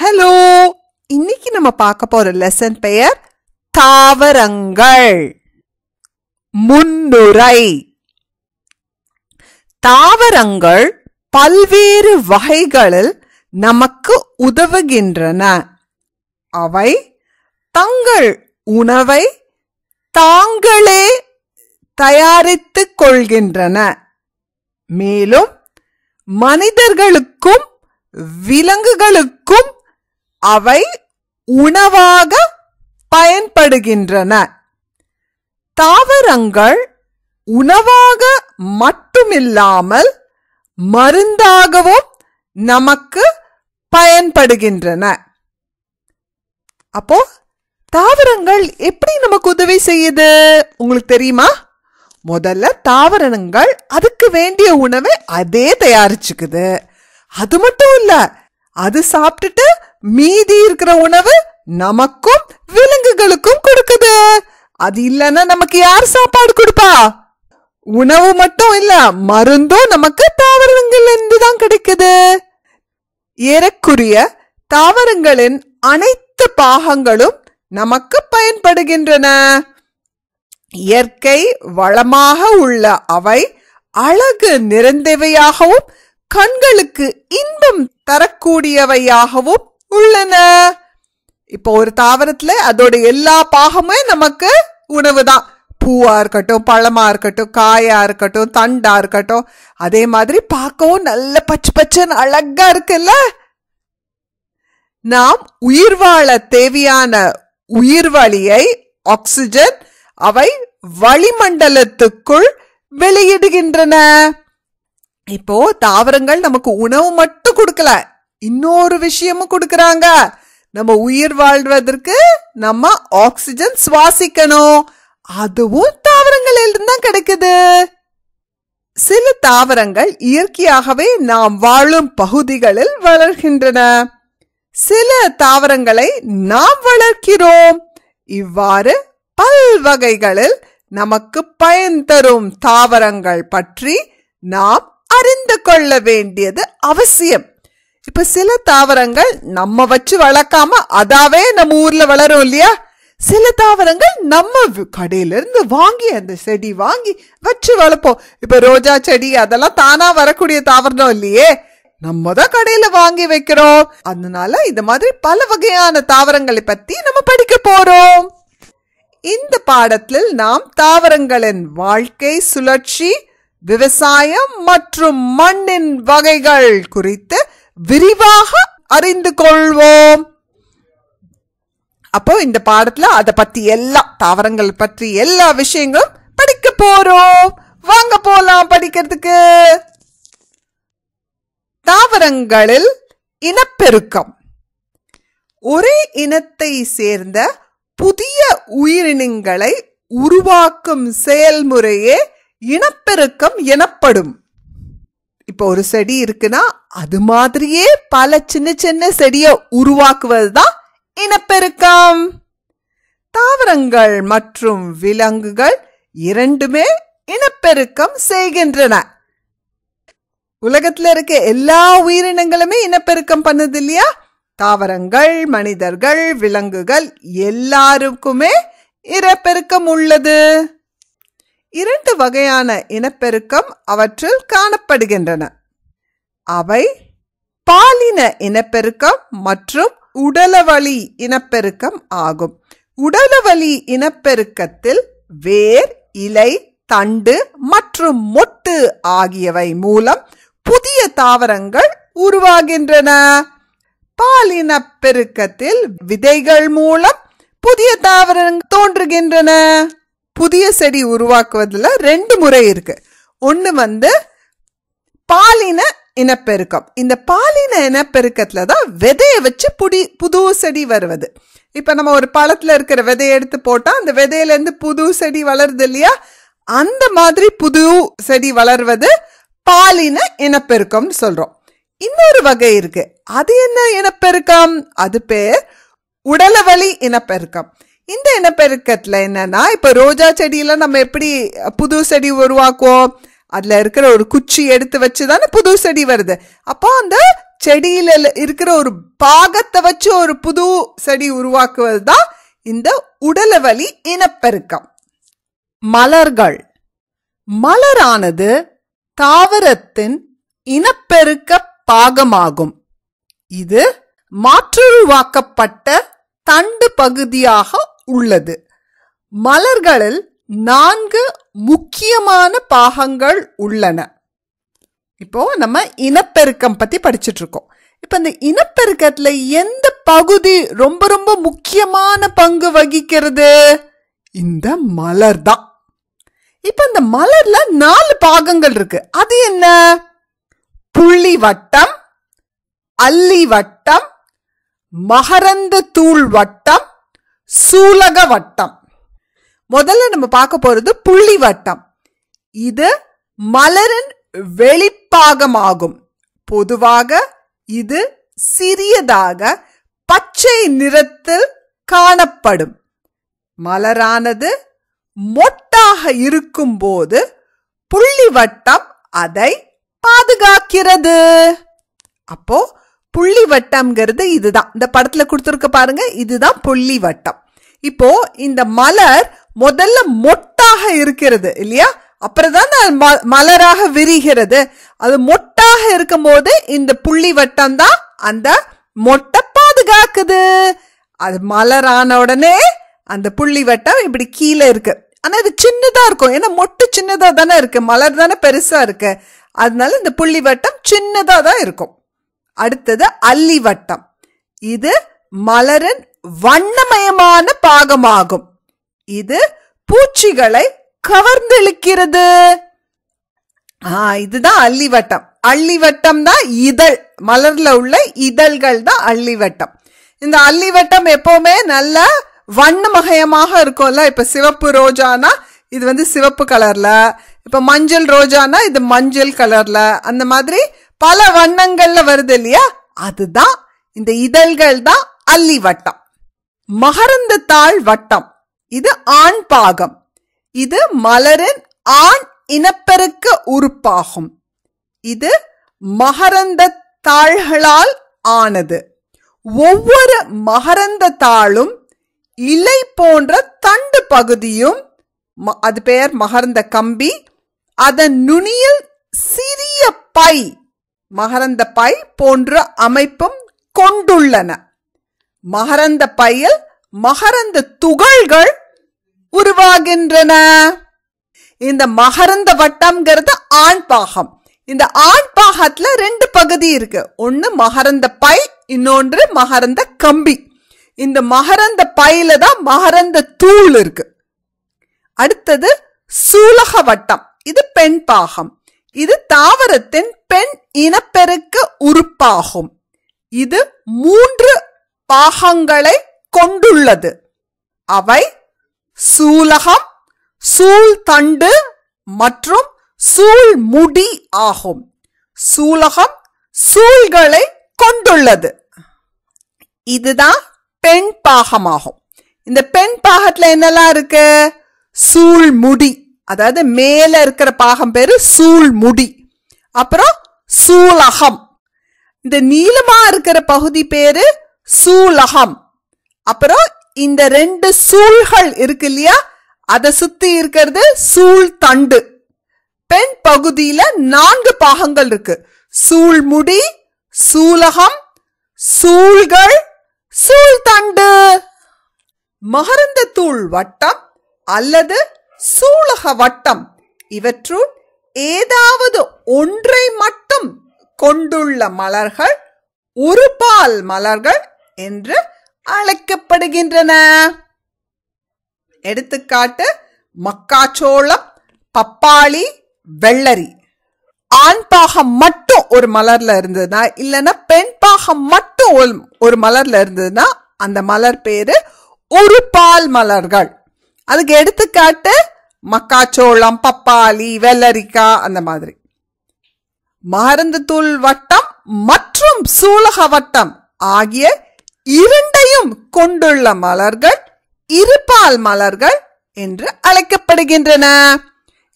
Hello, இன்னைக்கு நம்ம பார்க்க போற லெசன் பெயர் தாவரங்கள். முன்னுரை. தாவரங்கள் பல்வேறு வகைகளில் நமக்கு உதவுகின்றன. அவை தங்கள் உணவை தாங்களே தயாரித்துக் கொள்கின்றன. மேலும் மனிதர்களுக்கும் விலங்குகளுக்கும் அவை உணவாக பயன்படுகின்றன. தாவரங்கள் உணவாக மட்டுமில்லாமல் மருந்தாகவும் நமக்கு பயன்படுகின்றன. அப்போ தாவரங்கள் எப்படி நமக்கு உதவி செய்யுது உங்களுக்கு தெரியுமா? முதல்ல தாவரங்கள் அதுக்கு வேண்டிய உணவை அதே தயாரிச்சுக்குது. அது மட்டும் இல்ல, அது சாப்பிட்டுட்டு மீதி இருக்கிற உணவு நமக்கும் விலங்குகளுக்கும் கொடுக்குது. அது இல்லைன்னா நமக்கு யார் சாப்பாடு கொடுப்பா? உணவு மட்டும் இல்ல, மருந்தும் நமக்கு தாவரங்கள் இருந்து தான் கிடைக்குது. ஏறக்குறைய தாவரங்களின் அனைத்து பாகங்களும் நமக்கு பயன்படுகின்றன. இயற்கை வளமாக உள்ள அவை அழகு நிறைந்தவையாகவும் கண்களுக்கு இன்பம் தரக்கூடியவையாகவும் உள்ளன. இப்போ ஒரு தாவரத்துல அதோட எல்லா பாகமே நமக்கு உணவு தான். பூவா இருக்கட்டும், பழமா இருக்கட்டும், காயா இருக்கட்டும், தண்டா இருக்கட்டும். அதே மாதிரி பார்க்கவும் நல்ல பச்சை பச்சைன்னு அழகா இருக்குல்ல. நாம் உயிர் வாழ தேவையான உயிர்வளியை ஆக்சிஜன் அவை வளிமண்டலத்துக்குள் வெளியிடுகின்றன. இப்போ தாவரங்கள் நமக்கு உணவு மட்டும் கொடுக்கல, இன்னொரு விஷயமும் கொடுக்கறாங்க. நம்ம உயிர் வாழ்வதற்கு நம்ம ஆக்சிஜன் சுவாசிக்கணும். அதுவும் தாவரங்களில் தான் கிடைக்குது. சில தாவரங்கள் இயற்கையாகவே நாம் வாழும் பகுதிகளில் வளர்கின்றன. சில தாவரங்களை நாம் வளர்க்கிறோம். இவ்வாறு பல்வகைகளில் நமக்கு பயன் தரும் தாவரங்கள் பற்றி நாம் அறிந்து கொள்ள வேண்டியது அவசியம். இப்ப சில தாவரங்கள் நம்ம வச்சு வளர்க்காம அதாவே நம்ம ஊர்ல வளரும் இல்லையா? சில தாவரங்கள் நம்ம கடையில இருந்து வாங்கி அந்த செடி வாங்கி வச்சு வளர்ப்போம். இப்ப ரோஜா செடி அதெல்லாம் தானா வரக்கூடிய தாவரம் இல்லையே, நம்ம தான் கடையில வாங்கி வைக்கிறோம். அதனால இந்த மாதிரி பல வகையான தாவரங்களை பத்தி நம்ம படிக்க போறோம். இந்த பாடத்தில் நாம் தாவரங்களின் வாழ்க்கை சுழற்சி, விவசாயம் மற்றும் மண்ணின் வகைகள் குறித்து விரிவாக அறிந்து கொள்வோம். அப்போ இந்த பாடத்துல அத பத்தி எல்லாம், தாவரங்கள் பற்றி எல்லா விஷயங்களும் படிக்க போறோம். வாங்க போலாம் படிக்கிறதுக்கு. தாவரங்களில் இனப்பெருக்கம். ஒரே இனத்தை சேர்ந்த புதிய உயிரினங்களை உருவாக்கும் செயல்முறையே இனப்பெருக்கம் எனப்படும். இப்போ ஒரு செடி இருக்குன்னா அது மாதிரியே பல சின்ன சின்ன செடியை உருவாக்குவதுதான் இனப்பெருக்கம். தாவரங்கள் மற்றும் விலங்குகள் இரண்டுமே இனப்பெருக்கம் செய்கின்றன. உலகத்துல இருக்க எல்லா உயிரினங்களுமே இனப்பெருக்கம் பண்ணுது இல்லையா? தாவரங்கள், மனிதர்கள், விலங்குகள் எல்லாருக்குமே இனப்பெருக்கம் உள்ளது. இரண்டு வகையான இனப்பெருக்கம் அவற்றில் காணப்படுகின்றன. அவை பாலின இனப்பெருக்கம் மற்றும் உடலவழி இனப்பெருக்கம் ஆகும். உடலவழி இனப்பெருக்கத்தில் வேர், இலை, தண்டு மற்றும் மொட்டு ஆகியவை மூலம் புதிய தாவரங்கள் உருவாகின்றன. பாலின பெருக்கத்தில் விதைகள் மூலம் புதிய தாவரங்கள் தோன்றுகின்றன. புதிய செடி உருவாக்குவதில் ரெண்டு முறை இருக்கு. ஒண்ணு பாலின இனப்பெருக்கம். இந்த பாலின இனப்பெருக்கத்துல தான் விதையை வச்சு புது செடி வருவது. இப்ப நம்ம ஒரு பழத்துல இருக்கிற விதையை எடுத்து போட்டா அந்த விதையில இருந்து புது செடி வளருது இல்லையா? அந்த மாதிரி புது செடி வளர்வது பாலின இனப்பெருக்கம் சொல்றோம். இன்னொரு வகை இருக்கு. அது என்ன இனப்பெருக்கம்? அது பேர் உடலவழி இனப்பெருக்கம். இந்த இனப்பெருக்கத்துல என்னன்னா, இப்ப ரோஜா செடியில நம்ம எப்படி புது செடி உருவாக்குவோம்? அதுல இருக்கிற ஒரு குச்சி எடுத்து வச்சுதானே புது செடி வருது. அப்போ அந்த செடியில இருக்கிற ஒரு பாகத்தை வச்சு ஒரு புது செடி உருவாக்குவதுதான் இந்த உடலவழி இனப்பெருக்கம். மலர்கள். மலரானது தாவரத்தின் இனப்பெருக்க பாகமாகும். இது மாற்றுருவாக்கப்பட்ட தண்டு பகுதியாக உள்ளது. மலர்களில் 4 முக்கியமான பாகங்கள் உள்ளன. இப்போ நம்ம இனப்பெருக்கம் பத்தி படிச்சுட்டு இருக்கோம். இப்ப இந்த இனப்பெருக்கத்துல எந்த பகுதி ரொம்ப ரொம்ப முக்கியமான பங்கு வகிக்கிறது? இந்த மலர் தான். இப்ப இந்த மலர்ல 4 பாகங்கள் இருக்கு. அது என்ன? புள்ளி வட்டம், அல்லி வட்டம், மகரந்த தூள் வட்டம், சூலக வட்டம். முதல்ல நம்ம பார்க்க போறது புள்ளி வட்டம். இது மலரின் வெளிப்பாகமாகும். பொதுவாக இது சிறியதாக பச்சை நிறத்தில் காணப்படும். மலரானது மொட்டாக இருக்கும் போது புள்ளி வட்டம் அதை பாதுகாக்கிறது. அப்போ புள்ளி வட்டம்ங்கிறது இதுதான். இந்த படத்துல கொடுத்துருக்க பாருங்க, இதுதான் புள்ளி வட்டம். இப்போ இந்த மலர் முதல்ல மொட்டாக இருக்கிறது இல்லையா, அப்புறம் தான் மலராக விரிகிறது. அது மொட்டாக இருக்கும் போது இந்த புள்ளி வட்டம் தான் அந்த மொட்டை பாதுகாக்குது. அது மலரான உடனே அந்த புள்ளி வட்டம் இப்படி கீழே இருக்கு. ஆனா இது சின்னதா இருக்கும், ஏன்னா மொட்டு சின்னதா தானே இருக்கு, மலர் தானே பெருசா இருக்கு. அதனால இந்த புள்ளி வட்டம் சின்னதா தான் இருக்கும். அடுத்தது அல்லி வட்டம். இது மலரின் வண்ணமயமான பாகமாகும். இது பூச்சிகளை கவர்ந்தெழுக்கிறது. இதுதான் அல்லி வட்டம். அல்லி வட்டம் தான் இதழ், மலர்ல உள்ள இதழ்கள் தான் அல்லி வட்டம். இந்த அல்லி வட்டம் எப்பவுமே நல்ல வண்ணமயமாக இருக்கும்ல. இப்ப சிவப்பு ரோஜானா இது சிவப்பு கலர்ல, இப்ப மஞ்சள் ரோஜானா இது மஞ்சள் கலர்ல, அந்த மாதிரி பல வண்ணங்கள்ல வருது இல்லையா, அதுதான் இந்த இதழ்கள் தான் அல்லி வட்டம். மகரந்த தாள் வட்டம். இது ஆண் பாகம். இது மலரின் ஆண் இனப்பெருக்க உறுப்பாகும். இது மகரந்த தாள்களால் ஆனது. ஒவ்வொரு மகரந்த தாளும் இலை போன்ற தண்டு பகுதியும், அது பெயர் மகரந்த கம்பி, அதன் நுனியில் சிறிய பை, மகரந்த பை போன்ற அமைப்பும் கொண்டுள்ளன. மகரந்த பையில் மகரந்த துகள்கள் உருவாகின்றன. இந்த மகரந்த வட்டம்ங்கிறது ஆண் பாகம். இந்த ஆண் பாகத்துல 2 பகுதி இருக்கு. ஒன்னு மகரந்த பை, இன்னொன்று மகரந்த கம்பி. இந்த மகரந்த பையில தான் மகரந்த தூள் இருக்கு. அடுத்தது சூலக வட்டம். இது பெண் பாகம். இது தாவரத்தின் பெண் இனப்பெருக்க உறுப்பாகும். இது 3 பாகங்களை கொண்டுள்ளது. அவை சூலகம், சூழ் தண்டு மற்றும் சூழ் முடி ஆகும். சூலகம் சூழ்களை கொண்டுள்ளது. இதுதான் பெண் பாகமாகும். இந்த பெண் பாகத்துல என்னெல்லாம் இருக்கு? சூழ் முடி, அதாவது மேல இருக்கிற பாகம் பேரு சூழ் முடி. அப்புறம் சூலகம், இந்த நீளமா இருக்கிற பகுதி பேரு சூலகம். அப்புறம் இந்த 2 சூழ்கள் இருக்கு இல்லையா, அதை சுத்தி இருக்கிறது சூழ் தண்டு. பெண் பகுதியில 4 பாகங்கள் இருக்கு. சூழ் முடி, சூலகம், சூழ்கள், சூழ் தண்டு. மகரந்த தூள் வட்டம் அல்லது சூலக வட்டம் இவற்றுள் ஏதாவது ஒன்றை மட்டும் கொண்டுள்ள மலர்கள் ஒருபால் மலர்கள் என்று அழைக்கப்படுகின்றன. எடுத்துக்காட்டு மக்காச்சோளம், பப்பாளி, வெள்ளரி. ஆண் பாகம் மட்டும் ஒரு மலர்ல இருந்ததுன்னா, இல்லைன்னா பெண் பாகம் மட்டும் ஒரு மலர்ல இருந்ததுன்னா அந்த மலர் பேரு ஒரு பால் மலர்கள். அதுக்கு எடுத்துக்காட்டு மக்காச்சோளம், பப்பாளி, வெள்ளரிக்காய், அந்த மாதிரி. மகரந்த தூள் வட்டம் மற்றும் சூலக வட்டம் ஆகிய 2ஐயும் கொண்டுள்ள மலர்கள் இருபால் மலர்கள் என்று அழைக்கப்படுகின்றன.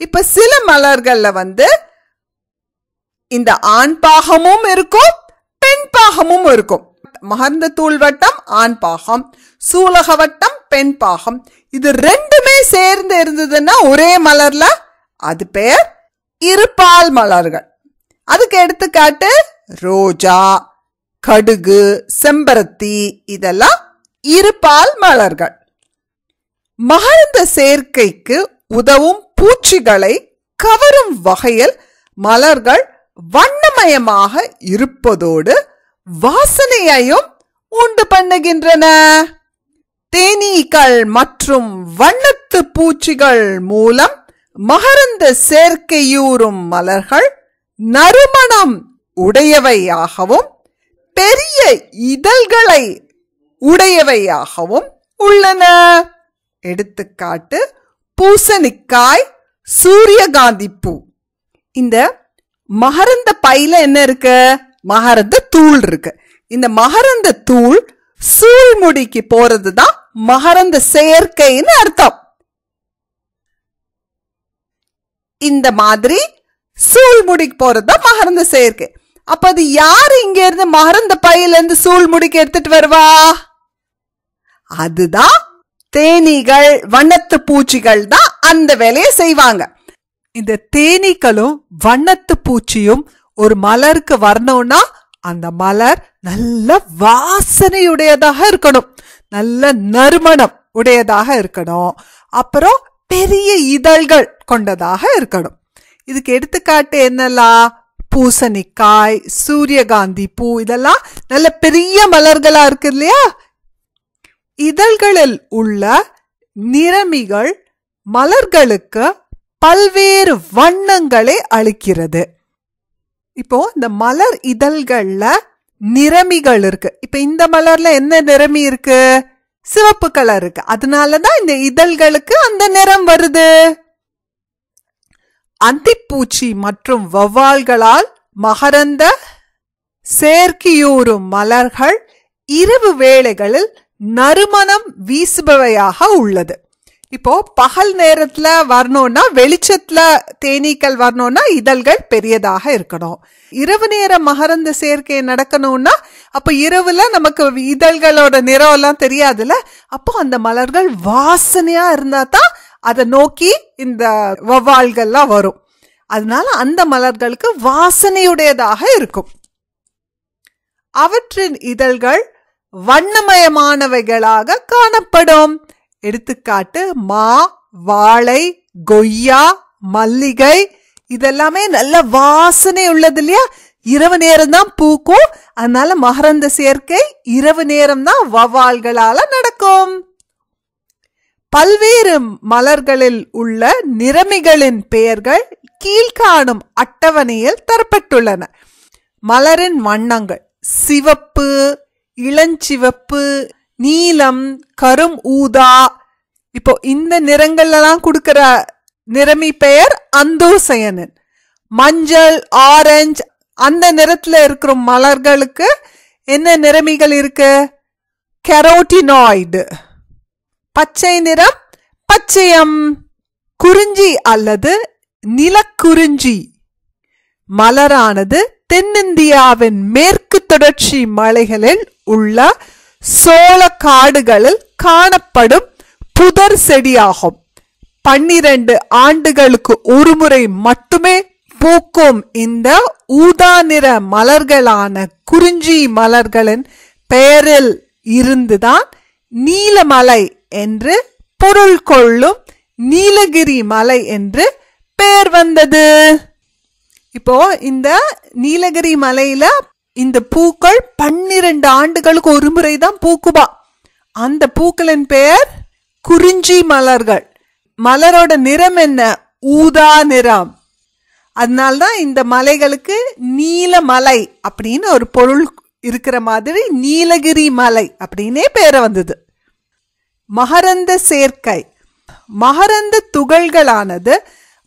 இப்ப சில மலர்கள்ல இந்த ஆண் பாகமும் இருக்கும், பெண் பாகமும் இருக்கும். மகரந்த தூள் வட்டம் ஆண் பாகம், சூலக வட்டம் பெண் பாகம். இது ரெண்டுமே சேர்ந்து இருந்ததுன்னா ஒரே மலர்ல அது பேர் இருபால் மலர்கள். அதுக்கு எடுத்துக்காட்டு ரோஜா, கடுகு, செம்பருத்தி, இதெல்லாம் இருபால் மலர்கள். மகரந்த சேர்க்கைக்கு உதவும் பூச்சிகளை கவரும் வகையில் மலர்கள் வண்ணமயமாக இருப்பதோடு வாசனையையும் உண்டு பண்ணுகின்றன. தேனீக்கள் மற்றும் வண்ணத்து பூச்சிகள் மூலம் மகரந்த சேர்க்கையூறும் மலர்கள் நறுமணம் உடையவையாகவும் பெரிய இதழ்களை உடையவையாகவும் உள்ளன. எடுத்துக்காட்டு பூசணிக்காய், சூரியகாந்தி பூ. இந்த மகரந்த பையில என்ன இருக்கு? மகரந்த தூள் இருக்கு. இந்த மகரந்த தூள் சூழ்முடிக்கு போறதுதான் மகரந்த சேர்க்கைன்னு அர்த்தம். இந்த மாதிரி சூழ்முடிக்கு போறதுதான் மகரந்த சேர்க்கை. அப்ப அது யாரு இங்க இருந்து மகரந்த பையில இருந்து சூழ்முடிக்கு எடுத்துட்டு வருவா? அதுதான் தேனீகள், வண்ணத்து பூச்சிகள் தான் அந்த வேலையை செய்வாங்க. இந்த தேனீக்களும் வண்ணத்து பூச்சியும் ஒரு மலருக்கு வரணும்னா அந்த மலர் நல்ல வாசனையுடையதாக இருக்கணும், நல்ல நறுமணம் உடையதாக இருக்கணும், அப்புறம் பெரிய இதழ்கள் கொண்டதாக இருக்கணும். இதுக்கு எடுத்துக்காட்டு என்னெல்லாம்? பூசணிக்காய், சூரியகாந்தி பூ, இதெல்லாம் நல்ல பெரிய மலர்களா இருக்கு இல்லையா? இதழ்களில் உள்ள நிறமிகள் மலர்களுக்கு பல்வேறு வண்ணங்களை அளிக்கிறது. இப்போ இந்த மலர் இதழ்கள்ல நிறமிகள் இருக்கு. இப்ப இந்த மலர்ல என்ன நிறமி இருக்கு? சிவப்பு கலர் இருக்கு. அதனாலதான் இந்த இதழ்களுக்கு அந்த நிறம் வருது. அந்திப்பூச்சி மற்றும் வௌவால்களால் மகரந்த சேர்க்கையூறும் மலர்கள் இரவு வேளைகளில் நறுமணம் வீசுபவையாக உள்ளது. இப்போ பகல் நேரத்துல வரணும்னா, வெளிச்சத்துல தேனீக்கள் வரணும்னா இதழ்கள் பெரியதாக இருக்கணும். இரவு நேர மகரந்த சேர்க்கை நடக்கணும்னா அப்ப இரவுல நமக்கு இதழ்களோட நிறம் எல்லாம் தெரியாதுல்ல, அப்போ அந்த மலர்கள் வாசனையா இருந்தா தான் அதை நோக்கி இந்த வௌவால்கள்லாம் வரும். அதனால அந்த மலர்களுக்கு வாசனையுடையதாக இருக்கும். அவற்றின் இதழ்கள் வண்ணமயமானவைகளாக காணப்படும். எடுத்துக்காட்டு மா, வாழை, கொய்யா, மல்லிகை, இதெல்லாமே நல்ல வாசனை உள்ளது இல்லையா? இரவு நேரம் தான் பூக்கும். அதனால மகரந்த சேர்க்கை இரவு நேரம் தான் வௌவால்களால நடக்கும். பல்வேறு மலர்களில் உள்ள நிறமிகளின் பெயர்கள் கீழ்காணும் அட்டவணையில் தரப்பட்டுள்ளன. மலரின் வண்ணங்கள்: சிவப்பு, இளஞ்சிவப்பு, நீலம், கரும் ஊதா. இப்போ இந்த நிறங்கள்லாம் கொடுக்கிற நிறமி பெயர் அந்தோசயனன். மஞ்சள், ஆரஞ்சு, அந்த நிறத்துல இருக்கிற மலர்களுக்கு என்ன நிறமிகள் இருக்கு? கெரோட்டினாய்டு. பச்சை நிறம் பச்சையம். குறிஞ்சி அல்லது நிலக்குறிஞ்சி மலரானது தென்னிந்தியாவின் மேற்கு தொடர்ச்சி மலைகளில் உள்ள சோள காடுகளில் காணப்படும் புதர் செடியாகும். 12 ஆண்டுகளுக்கு ஒருமுறை மட்டுமே பூக்கும் இந்த ஊதா நிற மலர்களான குறிஞ்சி மலர்களின் பெயரில் இருந்துதான் நீலமலை என்று பொருள் கொள்ளும் நீலகிரி மலை என்று பெயர் வந்தது. இப்போ இந்த நீலகிரி மலையில இந்த பூக்கள் 12 ஆண்டுகளுக்கு ஒரு முறை தான் பூக்குமா. அந்த பூக்களின் பெயர் குறிஞ்சி மலர்கள். மலரோட நிறம் என்ன? ஊதா நிறம். அதனால்தான் இந்த மலைகளுக்கு நீலமலை அப்படின்னு ஒரு பொருள் இருக்கிற மாதிரி நீலகிரி மலை அப்படின்னே பேர் வந்தது. மகரந்த சேர்க்கை. மகரந்த துகள்களானது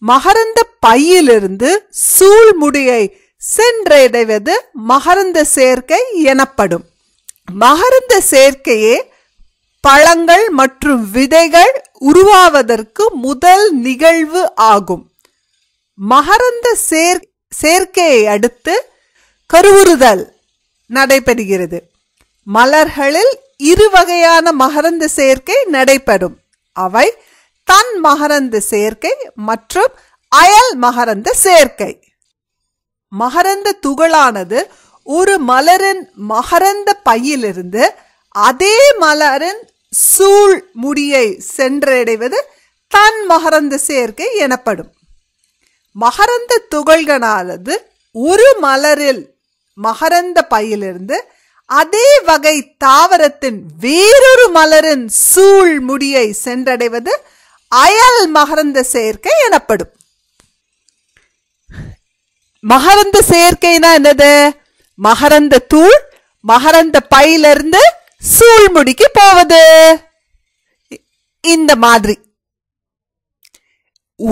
மகரந்த பையிலிருந்து சூழ்முடியை சென்றடைவது மகரந்த சேர்க்கை எனப்படும். மகரந்த சேர்க்கையே பழங்கள் மற்றும் விதைகள் உருவாவதற்கு முதல் நிகழ்வு ஆகும். மகரந்த சேர்க்கையை அடுத்து கருவுறுதல் நடைபெறுகிறது. மலர்களில் இரு வகையான மகரந்த சேர்க்கை நடைபெறும். அவை தன் மகரந்த சேர்க்கை மற்றும் அயல் மகரந்த சேர்க்கை. மகரந்த துகளானது ஒரு மலரின் மகரந்த பையிலிருந்து அதே மலரின் சூழ் முடியை சென்றடைவது தன் மகரந்த சேர்க்கை எனப்படும். மகரந்த துகள்களானது ஒரு மலரில் மகரந்த பையிலிருந்து அதே வகை தாவரத்தின் வேறொரு மலரின் சூழ் முடியை சென்றடைவது அயல் மகரந்த சேர்க்கை எனப்படும். மகரந்த சேர்க்கைனா என்னது? மகரந்த தூள் மகரந்த பையிலிருந்து சூழ்முடிக்கு போவது. இந்த மாதிரி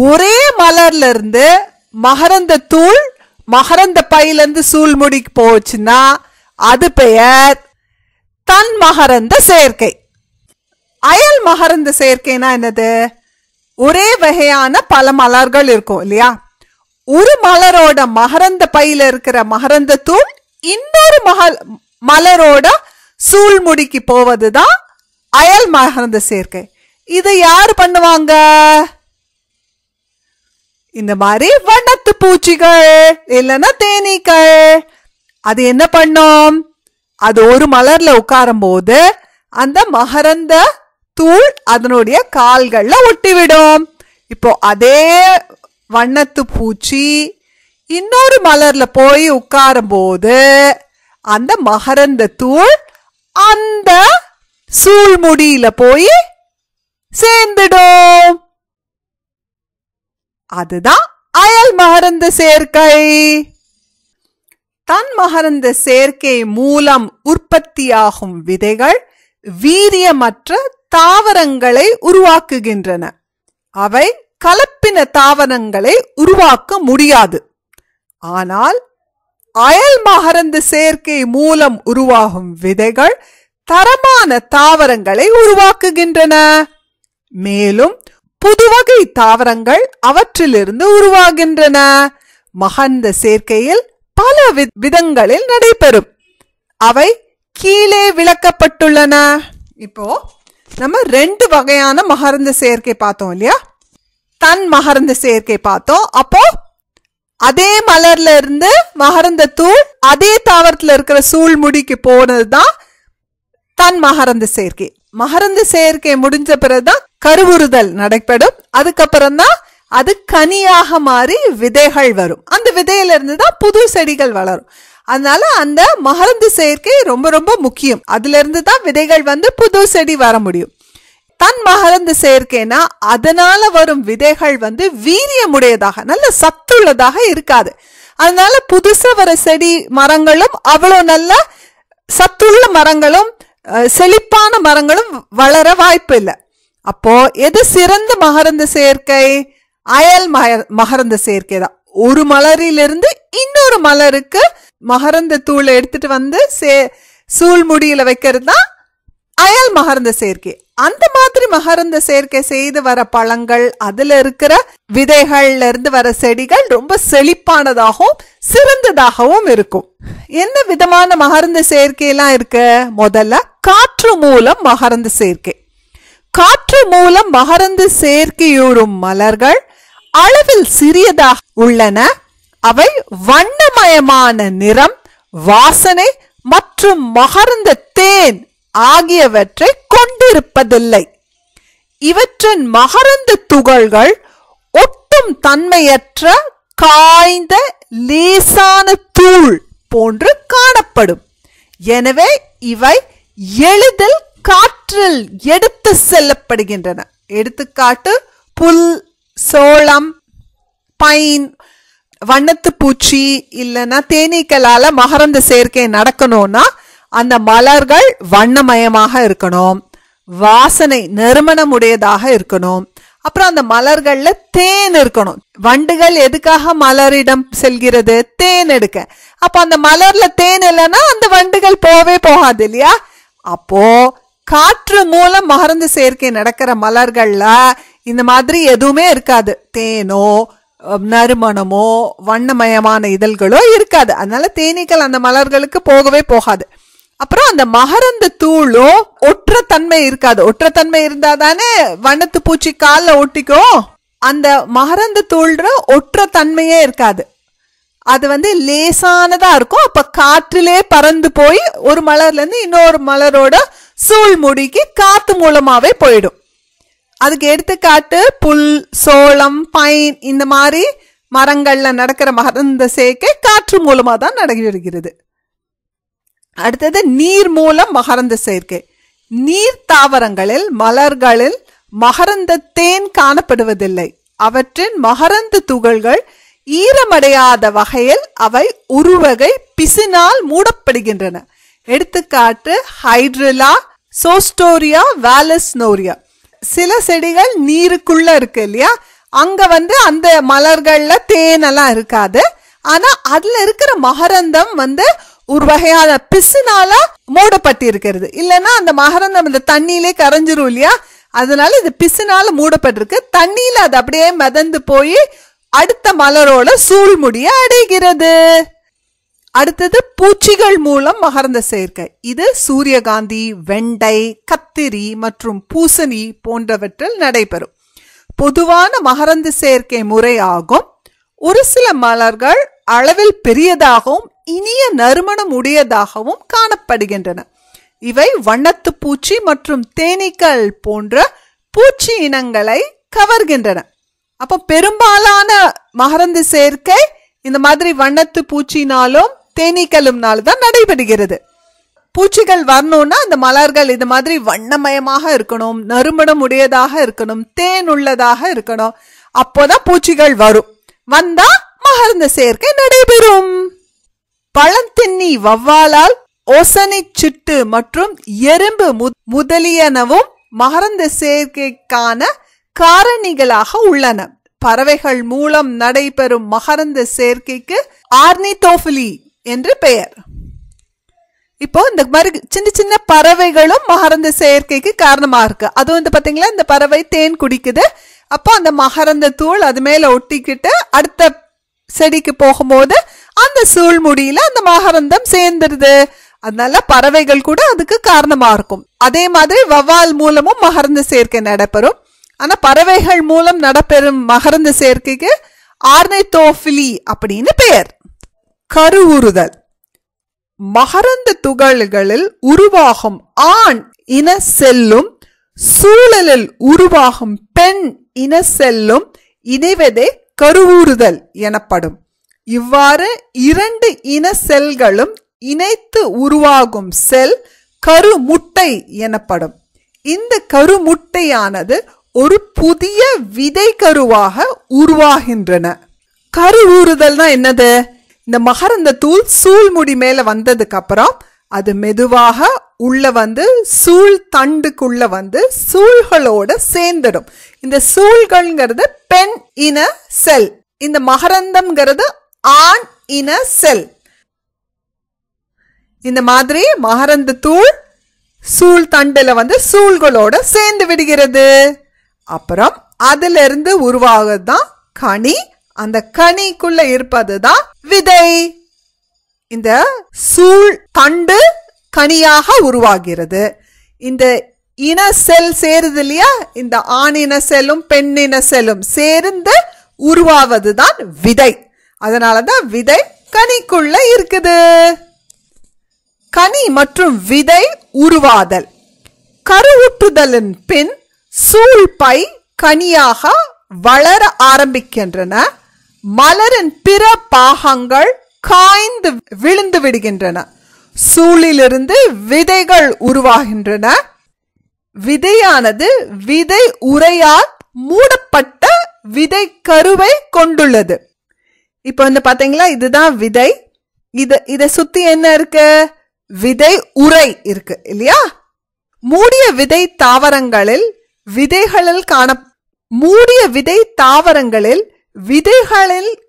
ஒரே மலர்ல இருந்து மகரந்த தூள் மகரந்த பையிலிருந்து சூழ்முடிக்கு போச்சுன்னா அது பெயர் தன் மகரந்த சேர்க்கை. அயல் மகரந்த சேர்க்கைனா என்னது? ஒரே வகையான பல மலர்கள் இருக்கும் இல்லையா? ஒரு மலரோட மகரந்த பையில இருக்கிற மகரந்த தூள் இன்னொரு மலரோட சூழ்முடிக்கு போவதுதான் அயல் மகரந்த சேர்க்கை. இதை யாரு பண்ணுவாங்க? இந்த மாதிரி வண்ணத்து பூச்சிகள் இல்லைன்னா தேனீக்கள். அது என்ன பண்ணும்? அது ஒரு மலர்ல உட்காரும் போது அந்த மகரந்த தூள் அதனுடைய கால்கள்ல ஒட்டிவிடும். இப்போ அதே வண்ணத்து பூச்சி இன்னொரு மலர்ல போய் உட்காரும் போது அந்த மகரந்த தூள் அந்த சூழ்முடியில போய் சேர்ந்துடும். அதுதான் அயல் மகரந்த சேர்க்கை. தன் மகரந்த சேர்க்கை மூலம் உற்பத்தியாகும் விதைகள் வீரியமற்ற தாவரங்களை உருவாக்குகின்றன. அவை கலப்பின தாவரங்களை உருவாக்க முடியாது. ஆனால் அயல் மகரந்த சேர்க்கை மூலம் உருவாகும் விதைகள் தரமான தாவரங்களை உருவாக்குகின்றன. மேலும் புதுவகை தாவரங்கள் அவற்றிலிருந்து உருவாகின்றன. மகரந்த சேர்க்கையில் பல விதங்களில் நடைபெறும். அவை கீழே விளக்கப்பட்டுள்ளன. இப்போ நம்ம 2 வகையான மகரந்த சேர்க்கை பார்த்தோம் இல்லையா? தன் மகரந்த சேர்க்கை பார்த்தோம். அப்போ அதே மலர்ல இருந்து மகரந்த தூள் அதே தாவரத்துல இருக்கிற சூழ்முடிக்கு போனதுதான் தன் மகரந்த சேர்க்கை. மகரந்த சேர்க்கை முடிஞ்ச பிறகுதான் கருவுறுதல் நடைபெறும். அதுக்கப்புறம் தான் அது கனியாக மாறி விதைகள் வரும். அந்த விதையில இருந்து தான் புது செடிகள் வளரும். அதனால அந்த மகரந்த சேர்க்கை ரொம்ப ரொம்ப முக்கியம். அதுல இருந்து தான் விதைகள் வந்து புது செடி வர முடியும். தன் மகரந்த சேர்க்கைனா அதனால வரும் விதைகள் வந்து வீரியமுடையதாக நல்ல சத்துள்ளதாக இருக்காது. அதனால புதுசா வர செடி மரங்களும் அவ்வளவு நல்ல சத்துள்ள மரங்களும் செழிப்பான மரங்களும் வளர வாய்ப்பு இல்லை. அப்போ எது சிறந்த மகரந்த சேர்க்கை? அயல் மகரந்த சேர்க்கை தான். ஒரு மலரிலிருந்து இன்னொரு மலருக்கு மகரந்த தூளை எடுத்துட்டு வந்து சூழ்முடியில வைக்கிறது தான் அயல் மகரந்த சேர்க்கை. அந்த மாதிரி மகரந்த சேர்க்கை செய்து வர பழங்கள் அதுல இருக்கிற விதைகள்ல இருந்து வர செடிகள் ரொம்ப செழிப்பானதாகவும் சிறந்ததாகவும் இருக்கும். என்ன விதமான மகரந்த சேர்க்கையெல்லாம் இருக்கு? முதல்ல காற்று மூலம் மகரந்த சேர்க்கை. காற்று மூலம் மகரந்த சேர்க்கையூறும் மலர்கள் அளவில் சிறியதாக உள்ளன. அவை வண்ணமயமான நிறம், வாசனை மற்றும் மகரந்த தேன் ஆகியவற்றை கொண்டிருப்பதில்லை. இவற்றின் மகரந்த துகள்கள் ஒட்டும் தன்மையற்ற காய்ந்த லேசான தூள் போன்று காணப்படும். எனவே இவை எளிதில் காற்றில் எடுத்து செல்லப்படுகின்றன. எடுத்துக்காட்டு புல், சோளம், பைன், வண்ணத்து பூச்சி இல்லைன்னா தேனீக்களால மகரந்த சேர்க்கை நடக்கணும்னா அந்த மலர்கள் வண்ணமயமாக இருக்கணும், வாசனை நறுமணமுடையதாக இருக்கணும், அப்புறம் அந்த மலர்கள்ல தேன் இருக்கணும். வண்டுகள் எதுக்காக மலரிடம் செல்கிறது? தேன் எடுக்க. அப்ப அந்த மலர்ல தேன் இல்லைன்னா அந்த வண்டுகள் போவே போகாது இல்லையா? அப்போ காற்று மூலம் மகரந்த சேர்க்கை நடக்கிற மலர்கள்ல இந்த மாதிரி எதுவுமே இருக்காது. தேனோ நறுமணமோ வண்ணமயமான இதழ்களோ இருக்காது. அதனால தேனீக்கள் அந்த மலர்களுக்கு போகவே போகாது. அப்புறம் அந்த மகரந்த தூளும் ஒற்ற தன்மை இருக்காது. ஒற்ற தன்மை இருந்தா தானே வண்ணத்து பூச்சி கால்ல ஒட்டிக்கும். அந்த மகரந்த தூள்ற ஒற்ற தன்மையே இருக்காது. அது லேசானதா இருக்கும். அப்ப காற்றிலே பறந்து போய் ஒரு மலர்ல இருந்து இன்னொரு மலரோட சூழ் முடிக்கு காத்து மூலமாவே போயிடும். அதுக்கு எடுத்துக்காட்டு புல், சோளம், பைன் இந்த மாதிரி மரங்கள்ல நடக்கிற மகரந்த சேர்க்கை காற்று மூலமா தான் நடைபெறுகிறது. அடுத்தது நீர் மூலம் மகரந்த சேர்க்கை. நீர் தாவரங்களில் மலர்களில் மகரந்த தேன் காணப்படுவதில்லை. அவற்றின் மகரந்த துகள்கள் ஈரமடையாத வகையில் அவை உருவகை பிசினால் மூடப்படுகின்றன. எடுத்துக்காட்டு ஹைட்ரில்லா, சோஸ்டோரியா, வாலஸ்னோரியா. சில செடிகள் நீருக்குள்ள இருக்கு இல்லையா, அங்க அந்த மலர்கள்ல தேனெல்லாம் இருக்காது. ஆனா அதுல இருக்கிற மகரந்தம் ஒரு வகையான பிசினால மூடப்பட்டு இருக்கிறது. இல்லைன்னா அந்த மகரந்தம் இந்த தண்ணியிலே கரைஞ்சிரும் இல்லையா, அதனால இது பிசினால மூடப்பட்டிருக்கு. தண்ணியில அது அப்படியே மிதந்து போய் அடுத்த மலரோட சூழ்முடிய அடைகிறது. அடுத்தது பூச்சிகள் மூலம் மகரந்த சேர்க்கை. இது சூரியகாந்தி, வெண்டை, கத்திரி மற்றும் பூசணி போன்றவற்றில் நடைபெறும் பொதுவான மகரந்த சேர்க்கை முறை ஆகும். ஒரு சில மலர்கள் அளவில் பெரியதாகவும் இனிய நறுமணம் உடையதாகவும் காணப்படுகின்றன. இவை வண்ணத்து பூச்சி மற்றும் தேனீக்கள் போன்ற பூச்சி இனங்களை கவர்கின்றன. அப்ப பெரும்பாலான மகரந்த சேர்க்கை இந்த மாதிரி வண்ணத்து பூச்சினாலும் தேனீக்களும்னால தான் நடைபெறுகிறது. பூச்சிகள் வரணும்னா அந்த மலர்கள் இது மாதிரி வண்ணமயமாக இருக்கணும், நறுமணம் உடையதாக இருக்கணும், தேன் உள்ளதாக இருக்கணும். அப்போதான் பூச்சிகள் வரும். வந்தா மகரந்த சேர்க்கை நடைபெறும். பழந்தின்னி வவ்வாலால் ஓசனை சிட்டு மற்றும் எறும்பு முதலியனவும் மகரந்த சேர்க்கைக்கான காரணிகளாக உள்ளன. பறவைகள் மூலம் நடைபெறும் மகரந்த சேர்க்கைக்கு ஆர்னிதோபிலி என்று பெயர். இப்போ இந்த மாதிரி சின்ன சின்ன பறவைகளும் மகரந்த செயற்கைக்கு காரணமா இருக்கு. அது பாத்தீங்களா, இந்த பறவை தேன் குடிக்குது. அப்போ அந்த மகரந்த தூள் அது மேல ஒட்டிக்கிட்டு அடுத்த செடிக்கு போகும்போது அந்த சூழ்முடியில அந்த மகரந்தம் சேர்ந்துருது. அதனால பறவைகள் கூட அதுக்கு காரணமா இருக்கும். அதே மாதிரி வவ்வால் மூலமும் மகரந்த சேர்க்கை நடைபெறும். ஆனா பறவைகள் மூலம் நடைபெறும் மகரந்த சேர்க்கைக்கு ஆர்னிதோபிலி அப்படின்னு பெயர். கருவுறுதல். மகரந்த துகள்களில் உருவாகும் ஆண் இன செல்லும் சூழலில் உருவாகும் பெண் இன செல்லும் இணைவதே கருவுறுதல் எனப்படும். இவ்வாறு இரண்டு இன செல்களும் இணைத்து உருவாகும் செல் கருமுட்டை எனப்படும். இந்த கருமுட்டையானது ஒரு புதிய விதை கருவாக உருவாகின்றன. கருவுறுதல் தான் என்னது? இந்த மகரந்த தூள் சூழ்முடி மேல வந்ததுக்கு அப்புறம் அது மெதுவாக உள்ள சூழ் தண்டுக்குள்ள சூழ்களோட சேர்ந்துடும். இந்த சூழ்கள்ங்கிறது பெண் இன செல், இந்த மகரந்தம்ங்கிறது ஆண் இன செல். இந்த மாதிரி மகரந்த தூள் சூழ் தண்டுல சூழ்களோட சேர்ந்து விடுகிறது. அப்புறம் அதுல இருந்து உருவாகுதான் கனி. அந்த கனிக்குள்ள இருப்பதுதான் விதை. இந்த சூழ் தண்டு கனியாக உருவாகிறது. இந்த இன செல் சேருது இல்லையா, இந்த ஆணின செல்லும் பெண்ணின செல்லும் சேர்ந்து உருவாவதுதான் விதை. அதனாலதான் விதை கனிக்குள்ள இருக்குது. கனி மற்றும் விதை உருவாதல். கருவுற்றுதலின் பின் சூழ்பை கனியாக வளர ஆரம்பிக்கின்றன. மலரின் பிற பாகங்கள் காய்ந்து விழுந்து விடுகின்றன. சூழிலிருந்து விதைகள் உருவாகின்றன. விதையானது விதை உரையால் மூடப்பட்ட விதை கருவை கொண்டுள்ளது. இப்ப பாத்தீங்களா, இதுதான் விதை. இத சுத்தி என்ன இருக்கு? விதை உரை இருக்கு இல்லையா? மூடிய விதை தாவரங்களில் விதைகளில்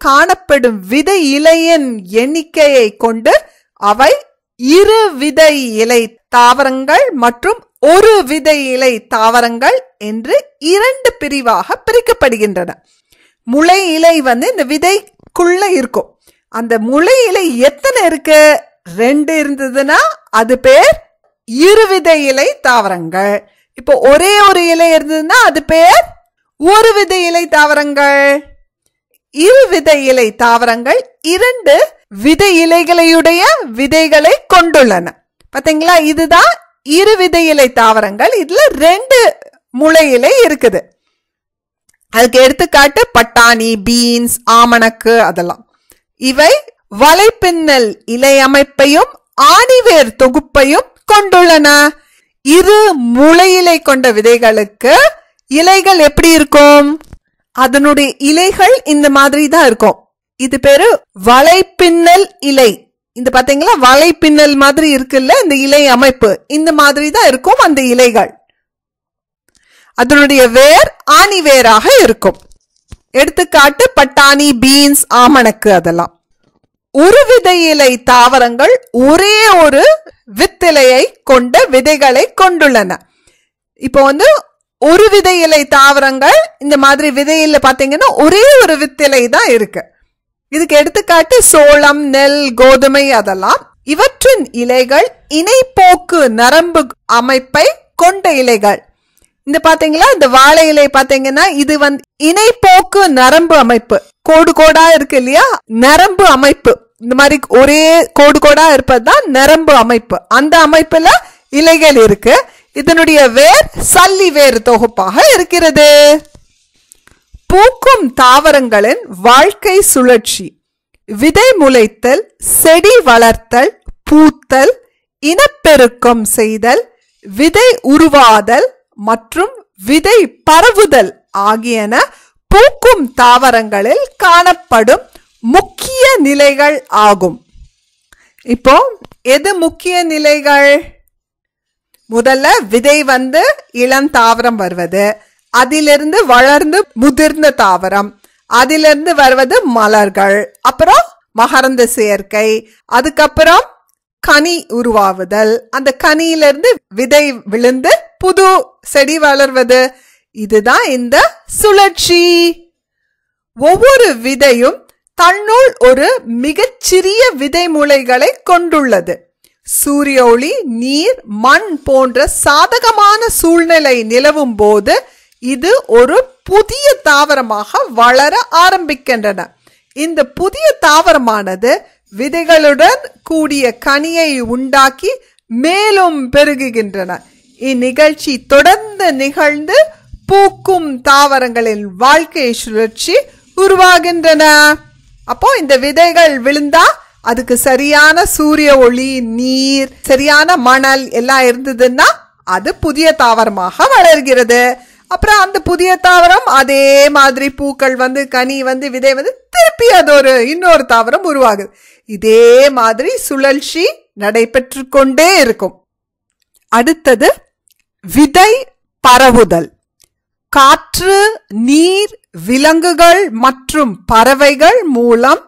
காணப்படும் விதை இலையின் எண்ணிக்கையை கொண்டு அவை இரு விதை இலை தாவரங்கள் மற்றும் ஒரு விதை இலை தாவரங்கள் என்று இரண்டு பிரிவாக பிரிக்கப்படுகின்றன. முளை இலை வந்து இந்த விதைக்குள்ள இருக்கும். அந்த முளை இலை எத்தனை இருக்கு? 2 இருந்ததுன்னா அது பேர் இருவிதை இலை தாவரங்கள். இப்போ ஒரே ஒரு இலை இருந்ததுன்னா அது பேர் ஒரு விதை இலை தாவரங்கள். இருவிதை இலை தாவரங்கள் 2 விதை இலைகளையுடைய விதைகளை கொண்டுள்ளன. பாத்தீங்களா, இதுதான் இருவிதை இலை தாவரங்கள். இதுல 2 முளை இலை இருக்குது. அதுக்கு எடுத்துக்காட்டு பட்டாணி, பீன்ஸ், ஆமணக்கு அதெல்லாம். இவை வலைப்பின்னல் இலை அமைப்பையும் ஆணிவேர் தொகுப்பையும் கொண்டுள்ளன. இரு முளை இலை கொண்ட விதைகளுக்கு இலைகள் எப்படி இருக்கும்? அதனுடைய இலைகள் இந்த மாதிரி தான் இருக்கும். இது பேரு வலைப்பின்னல் இலை. இந்த பாத்தீங்களா, வலைப்பின்னல் மாதிரி இருக்குல்ல இந்த இலை அமைப்பு, இந்த மாதிரி தான் இருக்கும் அந்த இலைகள். அதனுடைய வேர் ஆணி வேராக இருக்கும். எடுத்துக்காட்டு பட்டாணி, பீன்ஸ், ஆமணக்கு அதெல்லாம். ஒரு விதை இலை தாவரங்கள் ஒரே ஒரு வித்திலையை கொண்ட விதைகளை கொண்டுள்ளன. இப்போ வந்து ஒரு விதை இலை தாவரங்கள் இந்த மாதிரி விதையில பாத்தீங்கன்னா ஒரே ஒரு வித்திலை தான் இருக்கு. இதுக்கு எடுத்துக்காட்டு சோளம், நெல், கோதுமை அதெல்லாம். இவற்றின் இலைகள் இணைப்போக்கு நரம்பு அமைப்பை கொண்ட இலைகள். இந்த பாத்தீங்களா, இந்த வாழை இலை பாத்தீங்கன்னா இது வந்து இணைப்போக்கு நரம்பு அமைப்பு. கோடு கோடா இருக்கு இல்லையா, நரம்பு அமைப்பு. இந்த மாதிரி ஒரே கோடு கோடா இருப்பதுதான் நரம்பு அமைப்பு. அந்த அமைப்புல இலைகள் இருக்கு. இதனுடைய வேர் சல்லி வேர் தொகுப்பாக இருக்கிறது. பூக்கும் தாவரங்களின் வாழ்க்கை சுழற்சி: விதை முளைத்தல், செடி வளர்த்தல், பூத்தல், இனப்பெருக்கம் செய்தல், விதை உருவாதல் மற்றும் விதை பரவுதல் ஆகியன பூக்கும் தாவரங்களில் காணப்படும் முக்கிய நிலைகள் ஆகும். இப்போ எது முக்கிய நிலைகள்? முதல்ல விதை வந்து இளம் தாவரம் வருவது, அதிலிருந்து வளர்ந்து முதிர்ந்த தாவரம், அதிலிருந்து வருவது மலர்கள், அப்புறம் மகரந்த சேர்க்கை, அதுக்கப்புறம் கனி உருவாவுதல், அந்த கனியிலிருந்து விதை விழுந்து புது செடி வளர்வது. இதுதான் இந்த சுழற்சி. ஒவ்வொரு விதையும் தன்னுள் ஒரு மிகச்சிறிய விதை முளைகளை கொண்டுள்ளது. சூரிய ஒளி, நீர், மண் போன்ற சாதகமான சூழ்நிலை நிலவும் போது இது ஒரு புதிய தாவரமாக வளர ஆரம்பிக்கின்றன. இந்த புதிய தாவரமானது விதைகளுடன் கூடிய கனியை உண்டாக்கி மேலும் பெருகுகின்றன. இந்நிகழ்ச்சி தொடர்ந்து நிகழ்ந்து பூக்கும் தாவரங்களின் வாழ்க்கை சுழற்சி உருவாகின்றன. அப்போ இந்த விதைகள் விழுந்தா அதுக்கு சரியான சூரிய ஒளி, நீர், சரியான மணல் எல்லாம் இருந்ததுன்னா அது புதிய தாவரமாக வளர்கிறது. அப்புறம் அந்த புதிய தாவரம் அதே மாதிரி பூக்கள் வந்து கனி வந்து விதை வந்து திருப்பி அது ஒரு இன்னொரு தாவரம் உருவாகுது. இதே மாதிரி சுழற்சி நடைபெற்று கொண்டே இருக்கும். அடுத்தது விதை பரவுதல். காற்று, நீர், விலங்குகள் மற்றும் பறவைகள் மூலம்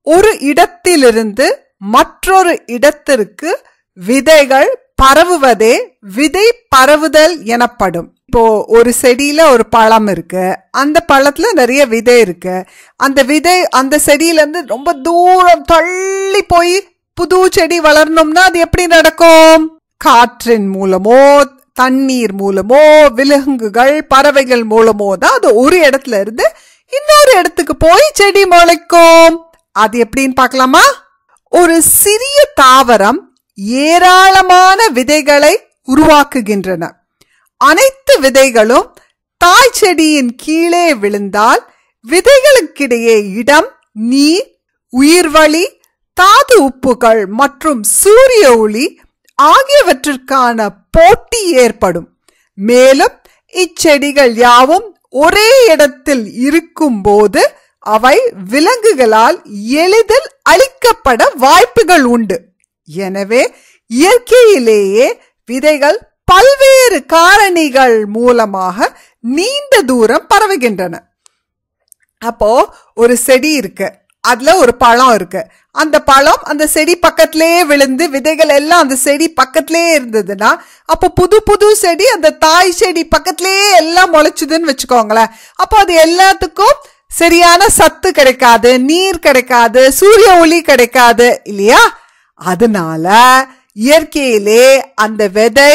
ஒரு இடத்திலிருந்து மற்றொரு இடத்திற்கு விதைகள் பரவுவதே விதை பரவுதல் எனப்படும். இப்போ ஒரு செடியில ஒரு பழம் இருக்கு, அந்த பழத்துல நிறைய விதை இருக்கு. அந்த விதை அந்த செடியில இருந்து ரொம்ப தூரம் தள்ளி போய் புது செடி வளரணும்னா அது எப்படி நடக்கும்? காற்றின் மூலமோ, தண்ணீர் மூலமோ, விலங்குகள், பறவைகள் மூலமோ தான் அது ஒரு இடத்துல இருந்து இன்னொரு இடத்துக்கு போய் செடி முளைக்கும். அது எப்படின்னு பார்க்கலாமா? ஒரு சிறிய தாவரம் ஏராளமான விதைகளை உருவாக்குகின்றன. அனைத்து விதைகளும் தாய் செடியின் கீழே விழுந்தால் விதைகளுக்கிடையே இடம், நீர், உயிர்வளி, தாது உப்புகள் மற்றும் சூரிய ஒளி ஆகியவற்றிற்கான போட்டி ஏற்படும். மேலும் இச்செடிகள் யாவும் ஒரே இடத்தில் இருக்கும் போது அவை விலங்குகளால் எளிதில் அழிக்கப்பட வாய்ப்புகள் உண்டு. எனவே இயற்கையிலேயே விதைகள் பல்வேறு காரணிகள் மூலமாக நீண்ட தூரம் பரவுகின்றன. அப்போ ஒரு செடி இருக்கு, அதுல ஒரு பழம் இருக்கு. அந்த பழம் அந்த செடி பக்கத்திலே விழுந்து விதைகள் எல்லாம் அந்த செடி பக்கத்திலே இருந்ததுன்னா அப்போ புது புது செடி அந்த தாய் செடி பக்கத்திலே எல்லாம் முளைச்சுதுன்னு வச்சுக்கோங்களேன். அப்போ அது எல்லாத்துக்கும் சரியான சத்து கிடைக்காது, நீர் கிடைக்காது, சூரிய ஒளி கிடைக்காது இல்லையா? அதனால இயற்கையிலே அந்த விதை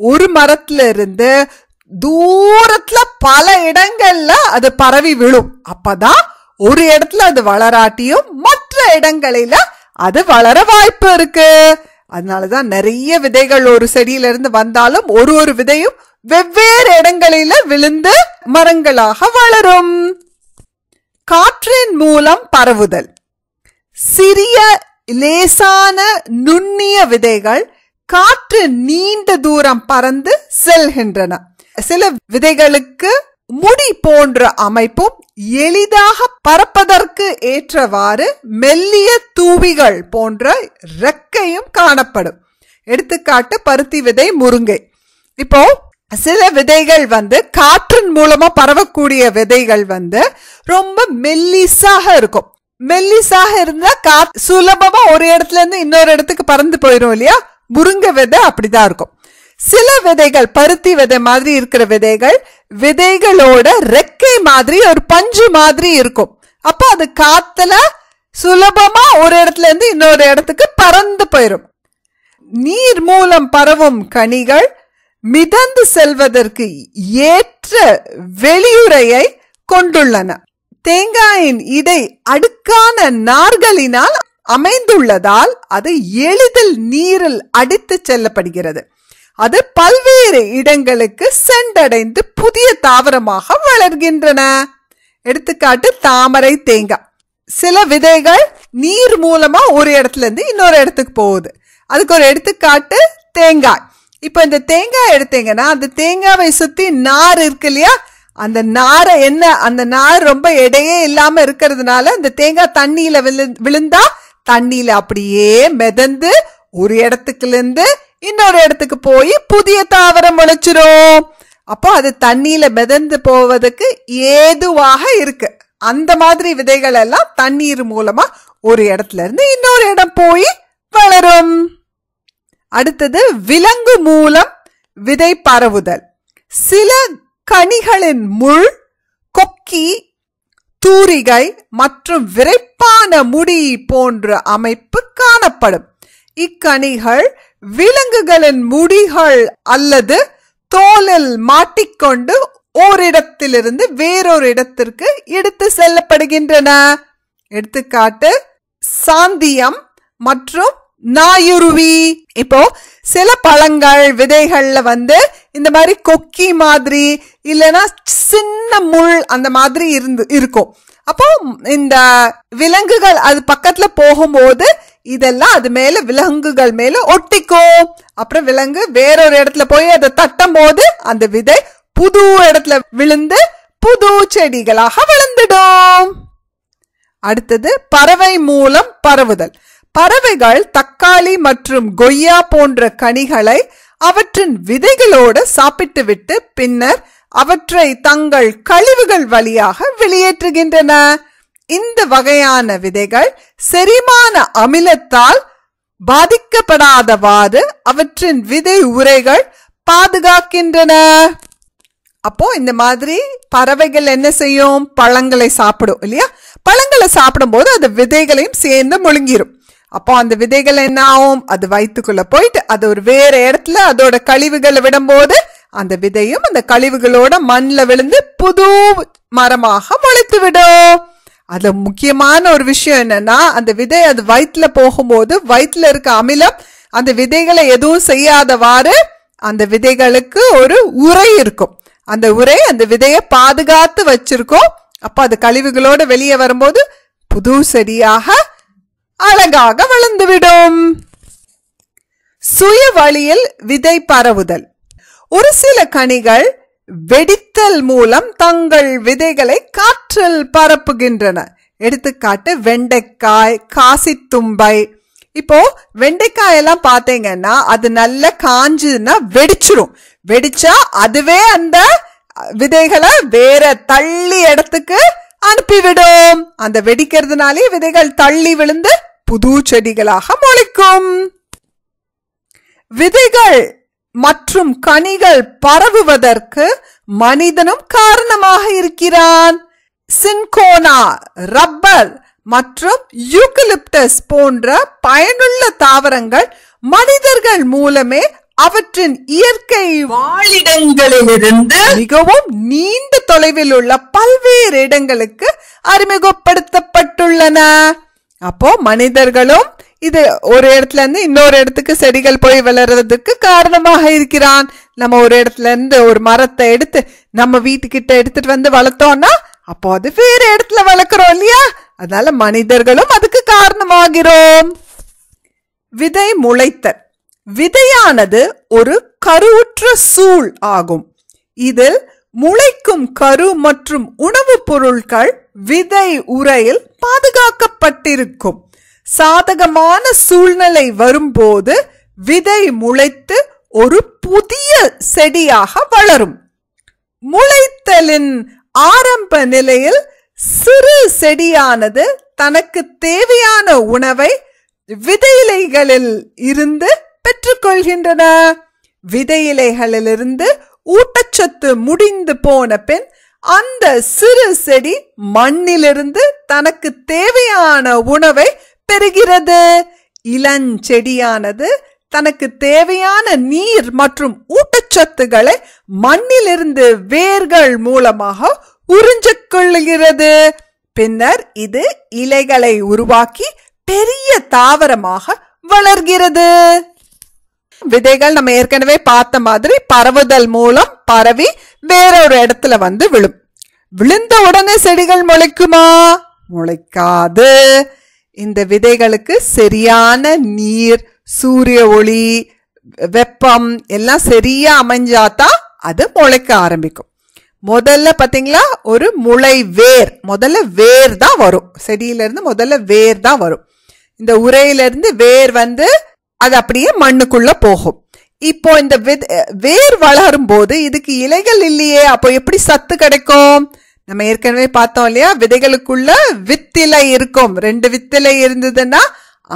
ஒரு மரத்துல இருந்து தூரத்துல பல இடங்கள்ல அது பரவி விழும். அப்பதான் ஒரு இடத்துல அது வளராட்டியும் மற்ற இடங்களில அது வளர வாய்ப்பு இருக்கு. அதனாலதான் நிறைய விதைகள் ஒரு செடியில இருந்து வந்தாலும் ஒரு விதையும் வெவ்வேறு இடங்களில விழுந்து மரங்களாக வளரும். காற்றின் மூலம் பரவுதல். சிறிய லேசான நுண்ணிய விதைகள் காற்று நீண்ட தூரம் பறந்து செல்கின்றன. சில விதைகளுக்கு முடி போன்ற அமைப்பும் எளிதாக பறப்பதற்கு ஏற்றவாறு மெல்லிய தூவிகள் போன்ற ரெக்கையும் காணப்படும். எடுத்துக்காட்டு பருத்தி விதை, முருங்கை. இப்போ சில விதைகள் காற்றின் மூலமா பரவக்கூடிய விதைகள் ரொம்ப மெல்லிசாக இருக்கும். மெல்லிசாக இருந்தா சுலபமா ஒரு இடத்துல இருந்து இன்னொரு இடத்துக்கு பறந்து போயிரும் இல்லையா? முருங்கை விதை அப்படிதான் இருக்கும். சில விதைகள் பருத்தி விதை மாதிரி இருக்கிற விதைகளோட ரெக்கை மாதிரி ஒரு பஞ்சு மாதிரி இருக்கும். அப்ப அது காத்துல சுலபமா ஒரு இடத்துல இருந்து இன்னொரு இடத்துக்கு பறந்து போயிரும். நீர் மூலம் பரவும் கனிகள் மிதந்து செல்வதற்கு ஏற்ற வெளியுறையை கொண்டுள்ளன. தேங்காயின் இடை அடுக்கான நார்களினால் அமைந்துள்ளதால் அது எளிதில் நீரில் அடித்து செல்லப்படுகிறது. அது பல்வேறு இடங்களுக்கு சென்றடைந்து புதிய தாவரமாக வளர்கின்றன. எடுத்துக்காட்டு தாமரை, தேங்காய். சில விதைகள் நீர் மூலமா ஒரு இடத்துல இருந்து இன்னொரு இடத்துக்கு போகுது. அதுக்கு ஒரு எடுத்துக்காட்டு தேங்காய். இப்ப இந்த தேங்காய் எடுத்தீங்கன்னா அந்த தேங்காவை சுத்தி நார் இருக்கு இல்லையா? அந்த நாரை அந்த நார் ரொம்ப எடையே இல்லாம இருக்கிறதுனால அந்த தேங்காய் தண்ணியில விழுந்தா தண்ணியில அப்படியே மிதந்து ஒரு இடத்துக்குல இருந்து இன்னொரு இடத்துக்கு போய் புதிய தாவரம் முளைச்சிரும். அப்போ அது தண்ணியில மிதந்து போவதற்கு ஏதுவாக இருக்கு. அந்த மாதிரி விதைகள் எல்லாம் தண்ணீர் மூலமா ஒரு இடத்துல இருந்து இன்னொரு இடம் போய் வளரும். அடுத்தது விலங்கு மூலம் விதை பரவுதல். சில கனிகளின் முள், கொக்கி, தூரிகை மற்றும் விரைப்பான முடி போன்ற அமைப்பு காணப்படும். இக்கனிகள் விலங்குகளின் முடிகள் அல்லது தோலில் மாட்டிக்கொண்டு ஓரிடத்திலிருந்து வேறொரு இடத்திற்கு எடுத்து செல்லப்படுகின்றன. எடுத்துக்காட்டு சாந்தியம் மற்றும் நாயுருவி. இப்போ சில பழங்கள் விதைகள்ல இந்த மாதிரி கொக்கி மாதிரி இல்லைன்னா சின்ன முள் அந்த மாதிரி இருக்கும். அப்போ இந்த விலங்குகள் அது பக்கத்துல போகும்போது இதெல்லாம் அது மேல விலங்குகள் மேல ஒட்டிக்கும். அப்புறம் விலங்கு வேறொரு இடத்துல போய் அதை தட்டும் போது அந்த விதை புது இடத்துல விழுந்து புது செடிகளாக வளர்ந்துடும். அடுத்தது பறவை மூலம் பரவுதல். பறவைகள் தக்காளி மற்றும் கொய்யா போன்ற கனிகளை அவற்றின் விதைகளோடு சாப்பிட்டு விட்டு பின்னர் அவற்றை தங்கள் கழிவுகள் வழியாக வெளியேற்றுகின்றன. இந்த வகையான விதைகள் செரிமான அமிலத்தால் பாதிக்கப்படாதவாறு அவற்றின் விதை உரைகள் பாதுகாக்கின்றன. அப்போ இந்த மாதிரி பறவைகள் என்ன செய்யும்? பழங்களை சாப்பிடும் இல்லையா? பழங்களை சாப்பிடும் போது அது விதைகளையும் சேர்ந்து முழுங்கிரும். அப்போ அந்த விதைகள் என்ன ஆகும்? அது வயிற்றுக்குள்ள போயிட்டு அது ஒரு வேற இடத்துல அதோட கழிவுகளை விடும்போது அந்த விதையும் அந்த கழிவுகளோட மண்ணில் விழுந்து புது மரமாக முளைத்து விடும். அதுல முக்கியமான ஒரு விஷயம் என்னன்னா, அந்த விதை அது வயிற்றுல போகும்போது வயிற்றுல இருக்க அமிலம் அந்த விதைகளை எதுவும் செய்யாதவாறு அந்த விதைகளுக்கு ஒரு உரை இருக்கும். அந்த உரை அந்த விதையை பாதுகாத்து வச்சிருக்கோம். அப்ப அது கழிவுகளோட வெளியே வரும்போது புது செடியாக அழகாக வளர்ந்துவிடும். சுய வழியில் விதை பரவுதல். ஒரு சில கனிகள் வெடித்தல் மூலம் தங்கள் விதைகளை காற்றில் பரப்புகின்றன. எடுத்துக்காட்டு வெண்டைக்காய், காசித்தும்பை. இப்போ வெண்டைக்காய் எல்லாம் பாத்தீங்கன்னா அது நல்ல காஞ்சுன்னா வெடிச்சிரும். வெடிச்சா அதுவே அந்த விதைகளை வேற தள்ளி இடத்துக்கு அனுப்பிவிடும். அந்த வெடிக்கிறதுனாலே விதைகள் தள்ளி விழுந்து புது செடிகளாக முளைக்கும். விதைகள் மற்றும் கனிகள் பரவுவதற்கு மனிதனும் காரணமாக இருக்கிறான். சின்கோனா, ரப்பர் மற்றும் யூக்கலிப்டஸ் போன்ற பயனுள்ள தாவரங்கள் மனிதர்கள் மூலமே அவற்றின் இயற்கை வாழிடங்களிலிருந்து மிகவும் நீண்ட தொலைவில் உள்ள பல்வேறு இடங்களுக்கு அறிமுகப்படுத்தப்பட்டுள்ளன. அப்போ மனிதர்களும் இது ஒரு இடத்துல இருந்து இன்னொரு இடத்துக்கு செடிகள் போய் வளர்றதுக்கு காரணமாக இருக்கிறான். நம்ம ஒரு இடத்துல இருந்து ஒரு மரத்தை எடுத்து நம்ம வீட்டுக்கிட்ட எடுத்துட்டு வந்து வளர்த்தோம்னா அப்போ அது வேற இடத்துல வளர்க்கிறோம் இல்லையா? அதனால மனிதர்களும் அதுக்கு காரணமாகிறோம். விதை முளைத்தல். விதையானது ஒரு கருவுற்ற சூழ் ஆகும். இதில் முளைக்கும் கரு மற்றும் உணவுப் பொருட்கள் விதை உறையில் பாதுகாக்கப்பட்டிருக்கும். சாதகமான சூழ்நிலை வரும்போது விதை முளைத்து ஒரு புதிய செடியாக வளரும். முளைத்தலின் ஆரம்ப நிலையில் சிறு செடியானது தனக்கு தேவையான உணவை விதையிலைகளில் இருந்து பெற்றுக்கொள்கின்றன. விதையிலைகளிலிருந்து ஊட்டச்சத்து முடிந்து போன பின் அந்த சிறு செடி மண்ணிலிருந்து தனக்கு தேவையான உணவை பெறுகிறது. இளஞ்செடியானது தனக்கு தேவையான நீர் மற்றும் ஊட்டச்சத்துக்களை மண்ணிலிருந்து வேர்கள் மூலமாக உறிஞ்சிக் கொள்கிறது. பின்னர் இது இலைகளை உருவாக்கி பெரிய தாவரமாக வளர்கிறது. விதைகள் நம்ம ஏற்கனவே பார்த்த மாதிரி பரவுதல் மூலம் பரவி வேறொரு இடத்துல வந்து விழும். விழுந்த உடனே செடிகள் முளைக்குமா? முளைக்காது. இந்த விதைகளுக்கு சரியான நீர், சூரிய ஒளி, வெப்பம் எல்லாம் சரியா அமைஞ்சாதான் அது முளைக்க ஆரம்பிக்கும். முதல்ல பாத்தீங்களா ஒரு முளை வேர், முதல்ல வேர் தான் வரும். செடியிலிருந்து முதல்ல வேர் தான் வரும். இந்த உரையிலிருந்து வேர் வந்து அது அப்படியே மண்ணுக்குள்ள போகும். இப்போ இந்த வேர் வளரும் போது இதுக்கு இலைகள் இல்லையே, அப்போ எப்படி சத்து கிடைக்கும்? நம்ம ஏற்கனவே பார்த்தோம் இல்லையா, விதைகளுக்குள்ள வித்திலை இருக்கும். 2 வித்திலை இருந்ததுன்னா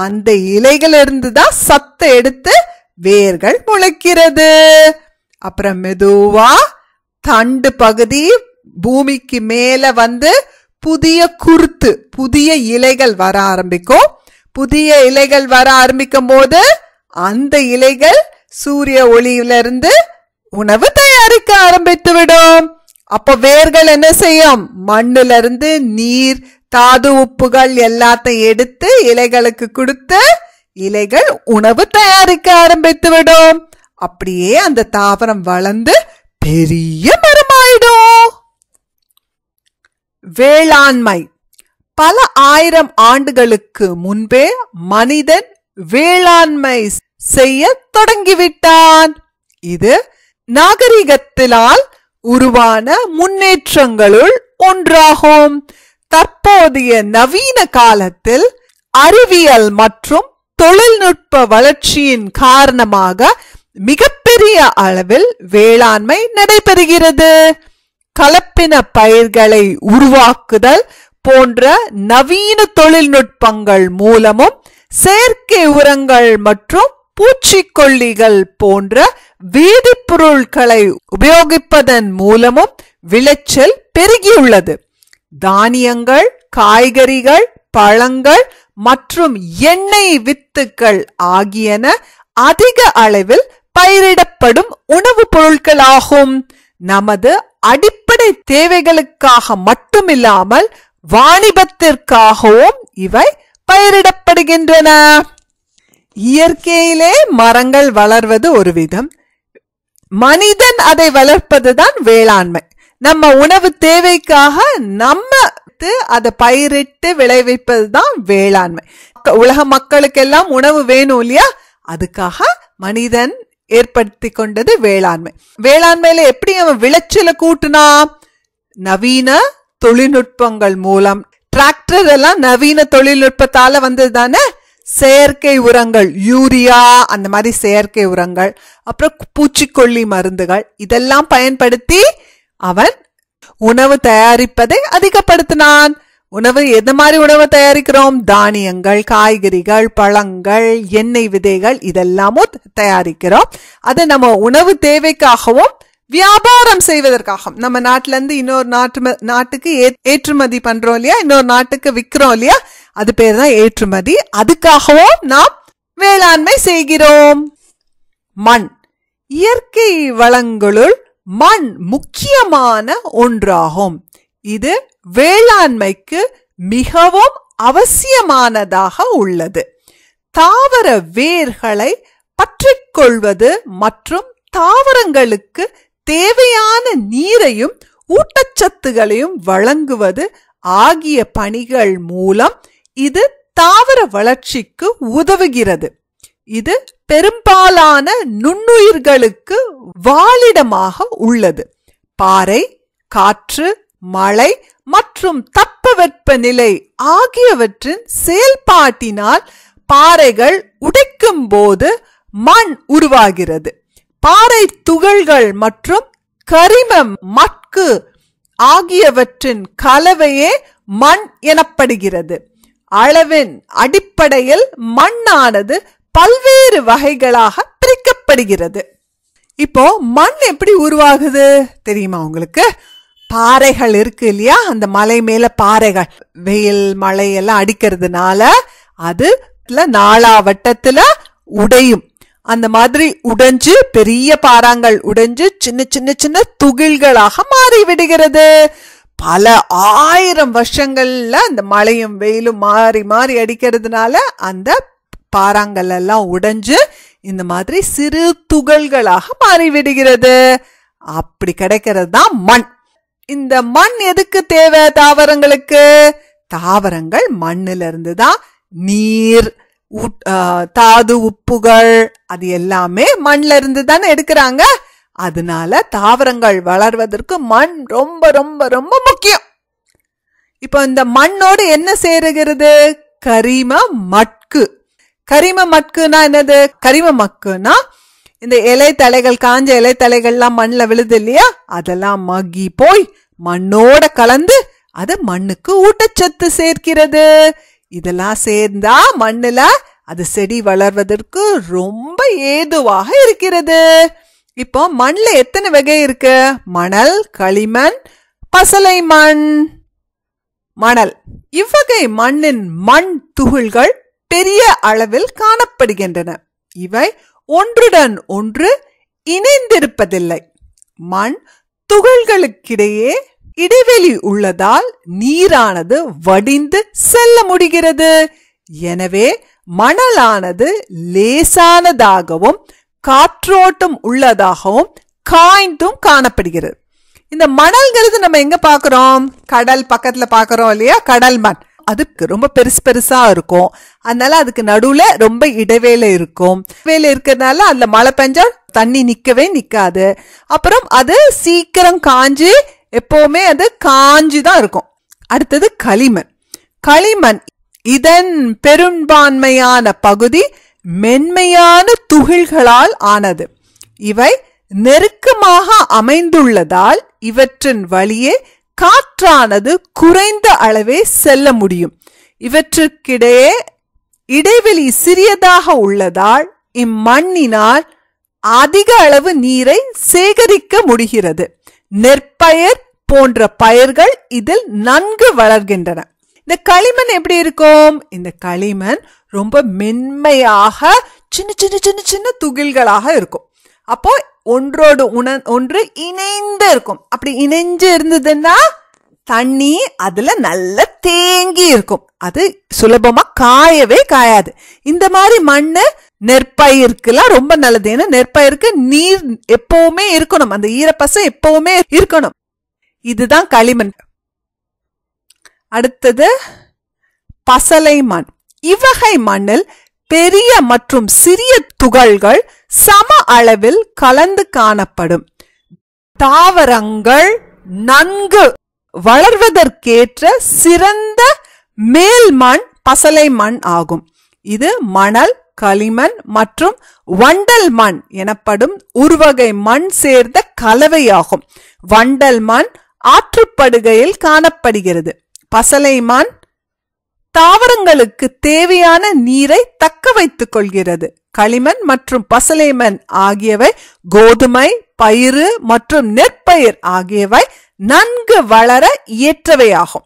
அந்த இலைகள் இருந்துதான் சத்தை எடுத்து வேர்கள் முளைக்கிறது. அப்புறம் மெதுவா தண்டு பகுதி பூமிக்கு மேல வந்து புதிய குருத்து, புதிய இலைகள் வர ஆரம்பிக்கும். புதிய இலைகள் வர ஆரம்பிக்கும் போது அந்த இலைகள் சூரிய ஒளியிலிருந்து உணவு தயாரிக்க ஆரம்பித்து விடும். அப்போ வேர்கள் என்ன செய்யும்? மண்ணுல இருந்து நீர், தாது, உப்புகள் எல்லாத்தையும் எடுத்து இலைகளுக்கு கொடுத்து இலைகள் உணவு தயாரிக்க ஆரம்பித்து விடும். அப்படியே அந்த தாவரம் வளர்ந்து பெரிய மரமாயிடும். வேளாண்மை. பல ஆயிரம் ஆண்டுகளுக்கு முன்பே மனிதன் வேளாண்மை செய்ய தொடங்கிவிட்டான். இது நாகரிகத்தினால் உருவான முன்னேற்றங்களுள் ஒன்றாகும். தற்போதைய நவீன காலத்தில் அறிவியல் மற்றும் தொழில்நுட்ப வளர்ச்சியின் காரணமாக மிகப்பெரிய அளவில் வேளாண்மை நடைபெறுகிறது. கலப்பின பயிர்களை உருவாக்குதல் போன்ற நவீன தொழில்நுட்பங்கள் மூலமும் செயற்கை உரங்கள் மற்றும் பூச்சிக்கொல்லிகள் போன்ற வேதிப்பொருட்களை உபயோகிப்பதன் மூலமும் விளைச்சல் பெருகியுள்ளது. தானியங்கள், காய்கறிகள், பழங்கள் மற்றும் எண்ணெய் வித்துக்கள் ஆகியன அதிக அளவில் பயிரிடப்படும் உணவுப் பொருட்களாகும். நமது அடிப்படை தேவைகளுக்காக மட்டுமில்லாமல் வாணிபத்திற்காகவும் இவை பயிரிடப்படுகின்றன. இயற்கையிலே மரங்கள் வளர்வது ஒரு விதம், மனிதன் அதை வளர்ப்பதுதான் வேளாண்மை. நம்ம உணவு தேவைக்காக நம்ம அதை பயிரிட்டு விளைவிப்பதுதான் வேளாண்மை. உலக மக்களுக்கெல்லாம் உணவு வேணும் இல்லையா, அதுக்காக மனிதன் ஏற்படுத்தி கொண்டது வேளாண்மை. வேளாண்மையில எப்படி அவன் விளைச்சலை கூட்டினா? நவீன தொழில்நுட்பங்கள் மூலம். டிராக்டர் எல்லாம் நவீன தொழில்நுட்பத்தால வந்தது தானே. செயற்கை உரங்கள், யூரியா, அந்த மாதிரி செயற்கை உரங்கள், அப்புறம் பூச்சிக்கொல்லி மருந்துகள், இதெல்லாம் பயன்படுத்தி அவன் உணவு தயாரிப்பதை அதிகப்படுத்தினான். உணவு எது மாதிரி உணவு தயாரிக்கிறோம்? தானியங்கள், காய்கறிகள், பழங்கள், எண்ணெய் விதைகள் இதெல்லாமும் தயாரிக்கிறோம். அது நம்ம உணவு தேவைக்காகவும் வியாபாரம் செய்வதற்காக நம்ம நாட்டுல இருந்து இன்னொரு நாட்டுக்கு ஏற்றுமதி பண்றோம் இல்லையா, இன்னொரு நாட்டுக்கு விக்கிறோம் இல்லையா, அது பேர் தான் ஏற்றுமதி. அதுக்காகவும் நாம் வேளாண்மை செய்கிறோம். மண், இயற்கை வளங்களுள் மண் முக்கியமான ஒன்றாகும். இது வேளாண்மைக்கு மிகவும் அவசியமானதாக உள்ளது. தாவர வேர்களை பற்றிக்கொள்வது மற்றும் தாவரங்களுக்கு தேவையான நீரையும் ஊட்டச்சத்துகளையும் வழங்குவது ஆகிய பணிகள் மூலம் இது தாவர வளர்ச்சிக்கு உதவுகிறது. இது பெரும்பாலான நுண்ணுயிர்களுக்கு வாழிடமாக உள்ளது. பாறை, காற்று, மழை மற்றும் தட்பவெப்பநிலை ஆகியவற்றின் செயல்பாட்டினால் பாறைகள் உடைக்கும் போது மண் உருவாகிறது. பாறை துகள்கள் மற்றும் கரிம மட்கு ஆகியவற்றின் கலவையே மண் எனப்படுகிறது. அளவின் அடிப்படையில் மண்ணானது பல்வேறு வகைகளாக பிரிக்கப்படுகிறது. இப்போ மண் எப்படி உருவாகுது தெரியுமா உங்களுக்கு? பாறைகள் இருக்கு இல்லையா, அந்த மலை மேல பாறைகள் வெயில் மழை எல்லாம் அடிக்கிறதுனால அது நாளாவட்டத்துல உடையும். அந்த மாதிரி உடைஞ்சு பெரிய பாறாங்கள் உடைஞ்சு சின்ன சின்ன சின்ன துகில்களாக மாறி விடுகிறது. பல 1000 வருஷங்கள்ல அந்த மழையும் வெயிலும் மாறி மாறி அடிக்கிறதுனால அந்த பாறாங்கள் எல்லாம் உடைஞ்சு இந்த மாதிரி சிறு துகள்களாக மாறிவிடுகிறது. அப்படி கிடைக்கிறது தான் மண். இந்த மண் எதுக்கு தேவை தாவரங்களுக்கு? தாவரங்கள் மண்ணில இருந்து தான் நீர், தாது, உப்புகள் அது எல்லாமே மண்ல இருந்து தானே எடுக்கிறாங்க. அதனால தாவரங்கள் வளர்வதற்கு மண் ரொம்ப ரொம்ப ரொம்ப முக்கியம். இப்போ இந்த மண்ணோடு என்ன சேருகிறது? கரிம மட்கு. கரிம மட்குனா என்னது? கரிம மக்குனா இந்த இலை தலைகள், காஞ்ச இலை தலைகள்லாம் மண்ல விழுது இல்லையா, அதெல்லாம் மக்கி போய் மண்ணோட கலந்து அது மண்ணுக்கு ஊட்டச்சத்து சேர்க்கிறது. இதெல்லாம் சேர்ந்தா மண்ணுல அது செடி வளர்வதற்கு ரொம்ப ஏதுவாக இருக்கிறது. இப்போ மண்ல எத்தனை வகை இருக்கு? மணல், களிமண், பசலை மண். மணல் இவ்வகை மண்ணின் மண் துகள்கள் பெரிய அளவில் காணப்படுகின்றன. இவை ஒன்றுடன் ஒன்று இணைந்திருப்பதில்லை. மண் துகள்களுக்கிடையே இடைவெளி உள்ளதால் நீரானது வடிந்து செல்ல முடிகிறது. எனவே மணலானது லேசானதாகவும் காற்றோட்டம் உள்ளதாகவும் காய்ந்தும் காணப்படுகிறது. இந்த மணல்ங்கிறது நம்ம எங்க பாக்குறோம்? கடல் பக்கத்துல பாக்குறோம் இல்லையா, கடல் மண். அதுக்கு ரொம்ப பெருசு பெருசா இருக்கும். அதனால அதுக்கு நடுவுல ரொம்ப இடைவேளை இருக்கும். இடைவேளை இருக்கிறதுனால அதுல மழை பெஞ்சா தண்ணி நிக்கவே நிக்காது. அப்புறம் அது சீக்கிரம் காஞ்சு எப்பவுமே அது காஞ்சுதான் இருக்கும். அடுத்தது களிமண். களிமண் இதன் பெரும்பான்மையான பகுதி மென்மையான துகள்களால் ஆனது. இவை நெருக்கமாக அமைந்துள்ளதால் இவற்றின் வழியே காற்றானது குறைந்த அளவே செல்ல முடியும். இவற்றுக்கிடையே இடைவெளி சிறியதாக உள்ளதால் இம்மண்ணினால் அதிக அளவு நீரை சேகரிக்க முடிகிறது. நெற்பயிர் போன்ற பயிர்கள் இதில் நன்கு வளர்கின்றன. இந்த களிமண் எப்படி இருக்கும்? இந்த களிமண் ரொம்ப மென்மையாக சின்ன சின்ன சின்ன சின்ன துகில்களாக இருக்கும். அப்போ ஒன்றோடு ஒன்று இணைந்து இருக்கும். அப்படி இணைஞ்சு இருந்ததுன்னா தண்ணி அதுல நல்ல தேங்கி இருக்கும். அது சுலபமா காயவே காயாது. இந்த மாதிரி மண்ணு நெற்பயிர்க்குலாம் ரொம்ப நல்லது. ஏன்னா நெற்பயிருக்கு நீர் எப்பவுமே இருக்கணும், அந்த ஈரப்பசம் எப்பவுமே இருக்கணும். இதுதான் களிமண். அடுத்தது பசலை மண். இவ்வகை மண்ணில் பெரிய மற்றும் சிறிய துகள்கள் சம அளவில் கலந்து காணப்படும். தாவரங்கள் நன்கு வளர்வதற்கேற்ற சிறந்த மேல் மண் பசலை மண் ஆகும். இது மணல், களிமண் மற்றும் வண்டல் மண் எனப்படும் ஒருவகை மண் சேர்ந்த கலவையாகும். வண்டல் மண் ஆற்றுப்படுகையில் காணப்படுகிறது. பசலை மண் தாவரங்களுக்கு தேவையான நீரை தக்க வைத்துக் கொள்கிறது. களிமண் மற்றும் பசலைமண் ஆகியவை கோதுமை, பயிறு மற்றும் நெற்பயிர் ஆகியவை நன்கு வளர ஏற்றவையாகும்.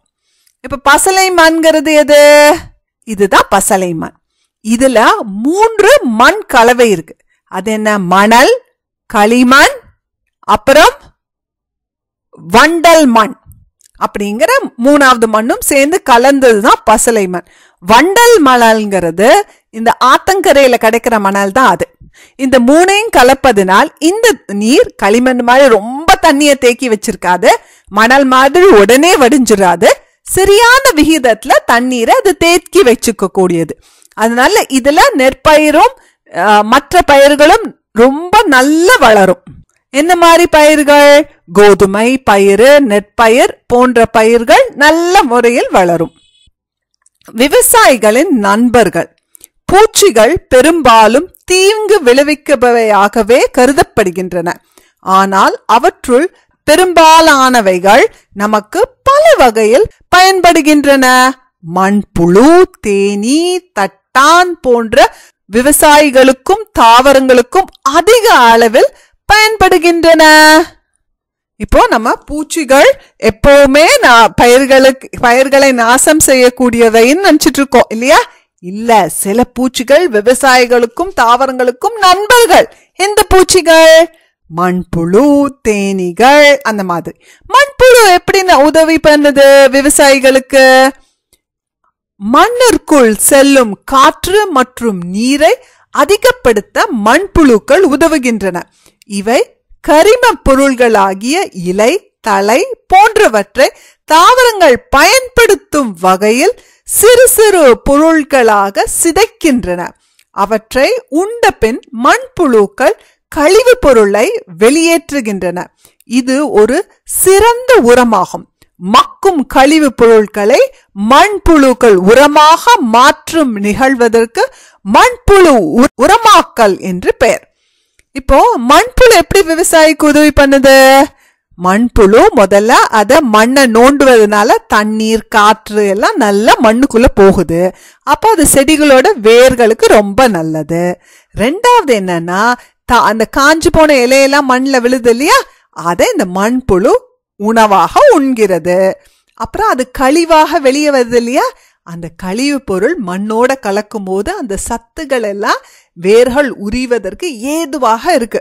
இப்ப பசலை மண்கிறது எது? இதுதான் பசலை மண். இதுல 3 மண் கலவை இருக்கு. அது என்ன? மணல், களிமண், அப்புறம் வண்டல் மண் அப்படிங்கிற 3வது மண்ணும் சேர்ந்து கலந்ததுதான் பசலை மண். வண்டல் மணல்ங்கிறது இந்த ஆத்தங்கரையில கிடைக்கிற மணல் தான் அது. இந்த 3ஐயும் கலப்பதனால் இந்த நீர் களிமண் மாதிரி ரொம்ப தண்ணியை தேக்கி வச்சிருக்காது, மணல் மாதிரி உடனே வடிஞ்சிடாது, சரியான விகிதத்துல தண்ணீரை அது தேக்கி வச்சுக்க கூடியது. அதனால இதுல நெற்பயிரும் மற்ற பயிர்களும் ரொம்ப நல்ல வளரும். என்ன மாதிரி பயிர்கள்? கோதுமை, பயிறு, நெற்பயிர் போன்ற பயிர்கள் நல்ல முறையில் வளரும். விவசாயிகளின் நண்பர்கள். பூச்சிகள் பெரும்பாலும் தீங்கு விளைவிப்பவையாகவே கருதப்படுகின்றன. ஆனால் அவற்றுள் பெரும்பாலானவைகள் நமக்கு பல வகையில் பயன்படுகின்றன. மண்புழு, தேனீ, தட்டான் போன்ற விவசாயிகளுக்கும் தாவரங்களுக்கும் அதிக அளவில் பயன்படுகின்றன. இப்போ நம்ம பூச்சிகள் எப்பவுமே பயிர்களை நாசம் செய்யக்கூடியவைன்னு நினைச்சிட்டு இருக்கோம் இல்லையா? இல்ல, சில பூச்சிகள் விவசாயிகளுக்கும் தாவரங்களுக்கும் நண்பர்கள். எந்த பூச்சிகள்? மண்புழு, தேனீகள், அந்த மாதிரி. மண்புழு எப்படி உதவி பண்ணுது விவசாயிகளுக்கு? மண்ணிற்குள் செல்லும் காற்று மற்றும் நீரை அதிகப்படுத்த மண்புழுக்கள் உதவுகின்றன. இவை கரிம பொருள்களாகிய இலை, தலை போன்றவற்றை தாவரங்கள் பயன்படுத்தும் வகையில் சிறு சிறு பொருட்களாக சிதைக்கின்றன. அவற்றை உண்ட பின் மண்புழுக்கள் கழிவு பொருளை வெளியேற்றுகின்றன. இது ஒரு சிறந்த உரமாகும். மக்கும் கழிவு பொருட்களை மண்புழுக்கள் உரமாக மாற்றும் நிகழ்வதற்கு மண்புழு உரமாக்கல் என்று பெயர். இப்போ மண்புழு எப்படி விவசாயிக்கு உதவி பண்ணுது? மண்புழு முதல்ல அத மண்ணை நோண்டுவதனால தண்ணீர், காற்று எல்லாம் நல்லா மண்ணுக்குள்ள போகுது. அப்போ அது செடிகளோட வேர்களுக்கு ரொம்ப நல்லது. 2வது என்னன்னா, அந்த காஞ்சு போன இலையெல்லாம் மண்ணுல விழுது இல்லையா, அதை இந்த மண்புழு உணவாக உண்கிறது. அப்புறம் அது கழிவாக வெளியே வருது இல்லையா, அந்த கழிவு பொருள் மண்ணோட கலக்கும் போது அந்த சத்துக்கள் எல்லாம் வேர்கள் உரிவதற்கு ஏதுவாக இருக்கு.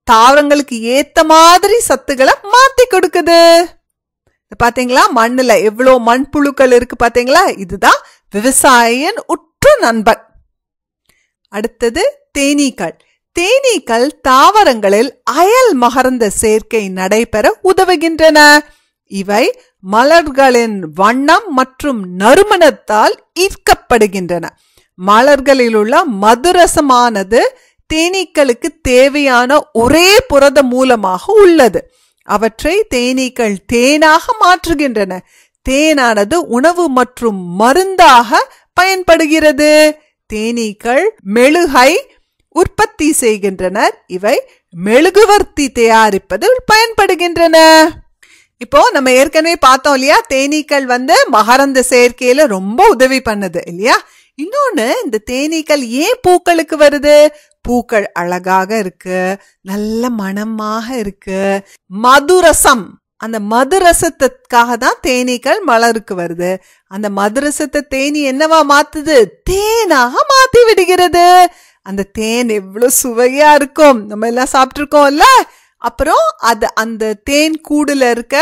தாவரங்களுக்கு ஏத்த மாதிரி சத்துக்களை மாத்தி கொடுக்குது. பாத்தீங்களா, மண்ணுல எவ்வளவு மண்புழுக்கள் இருக்கு பாத்தீங்களா? இதுதான் விவசாயியின் உற்ற நண்பன். அடுத்தது தேனீக்கள். தேனீக்கள் தாவரங்களில் அயல் மகரந்த சேர்க்கை நடைபெற உதவுகின்றன. இவை மலர்களின் வண்ணம் மற்றும் நறுமணத்தால் ஈர்க்கப்படுகின்றன. மலர்களில் உள்ள மதுரசமானது தேனீக்களுக்கு தேவையான ஒரே புரத மூலமாக உள்ளது. அவற்றை தேனீக்கள் தேனாக மாற்றுகின்றன. தேனானது உணவு மற்றும் மருந்தாக பயன்படுகிறது. தேனீக்கள் மெழுகை உற்பத்தி செய்கின்றனர். இவை மெழுகுவர்த்தி தயாரிப்பதில் பயன்படுகின்றன. இப்போ நம்ம ஏற்கனவே பார்த்தோம் இல்லையா, தேனீக்கள் மகரந்த சேர்க்கையில ரொம்ப உதவி பண்ணுது இல்லையா? இன்னொன்னு, இந்த தேனீக்கள் ஏன் பூக்களுக்கு வருது? பூக்கள் அழகாக இருக்கு, நல்ல மணமாக இருக்கு, மதுரசம், அந்த மதுரசத்துக்காக தான் தேனீக்கள் மலருக்கு வருது. அந்த மதுரசத்தை தேனி என்னவா மாத்துது? தேனாக மாத்தி விடுகிறது. அந்த தேன் எவ்வளவு சுவையா இருக்கும், நம்ம எல்லாம் சாப்பிட்டுருக்கோம்ல. அப்புறம் அது அந்த தேன் கூடுல இருக்க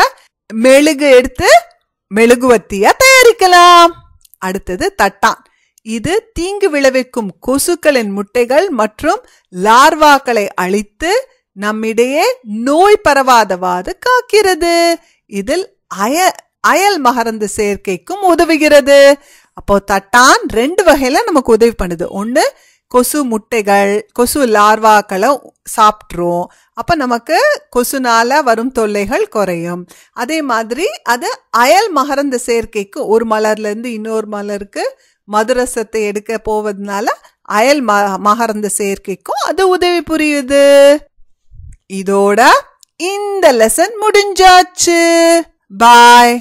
மெழுகு எடுத்து மெழுகுவர்த்தியா தயாரிக்கலாம். அடுத்தது தட்டான். இது தீங்கு விளைவிக்கும் கொசுக்களின் முட்டைகள் மற்றும் லார்வாக்களை அழித்து நம்மிடையே நோய் பரவாதவாறு காக்கிறது. இதில் அயல் மகரந்த சேர்க்கைக்கும் உதவுகிறது. அப்போ தட்டான் 2 வகையில நமக்கு உதவி பண்ணுது. ஒண்ணு, கொசு முட்டைகள், கொசு லார்வாக்களை சாப்பிட்றோம். அப்ப நமக்கு கொசுனால வரும் தொல்லைகள் குறையும். அதே மாதிரி அது அயல் மகரந்த சேர்க்கைக்கு, ஒரு மலர்ல இருந்து இன்னொரு மலருக்கு மதுரசத்தை எடுக்க போவதனால அயல் மகரந்த சேர்க்கைக்கும் அது உதவி புரியுது. இதோட இந்த லெசன் முடிஞ்சாச்சு. பாய்.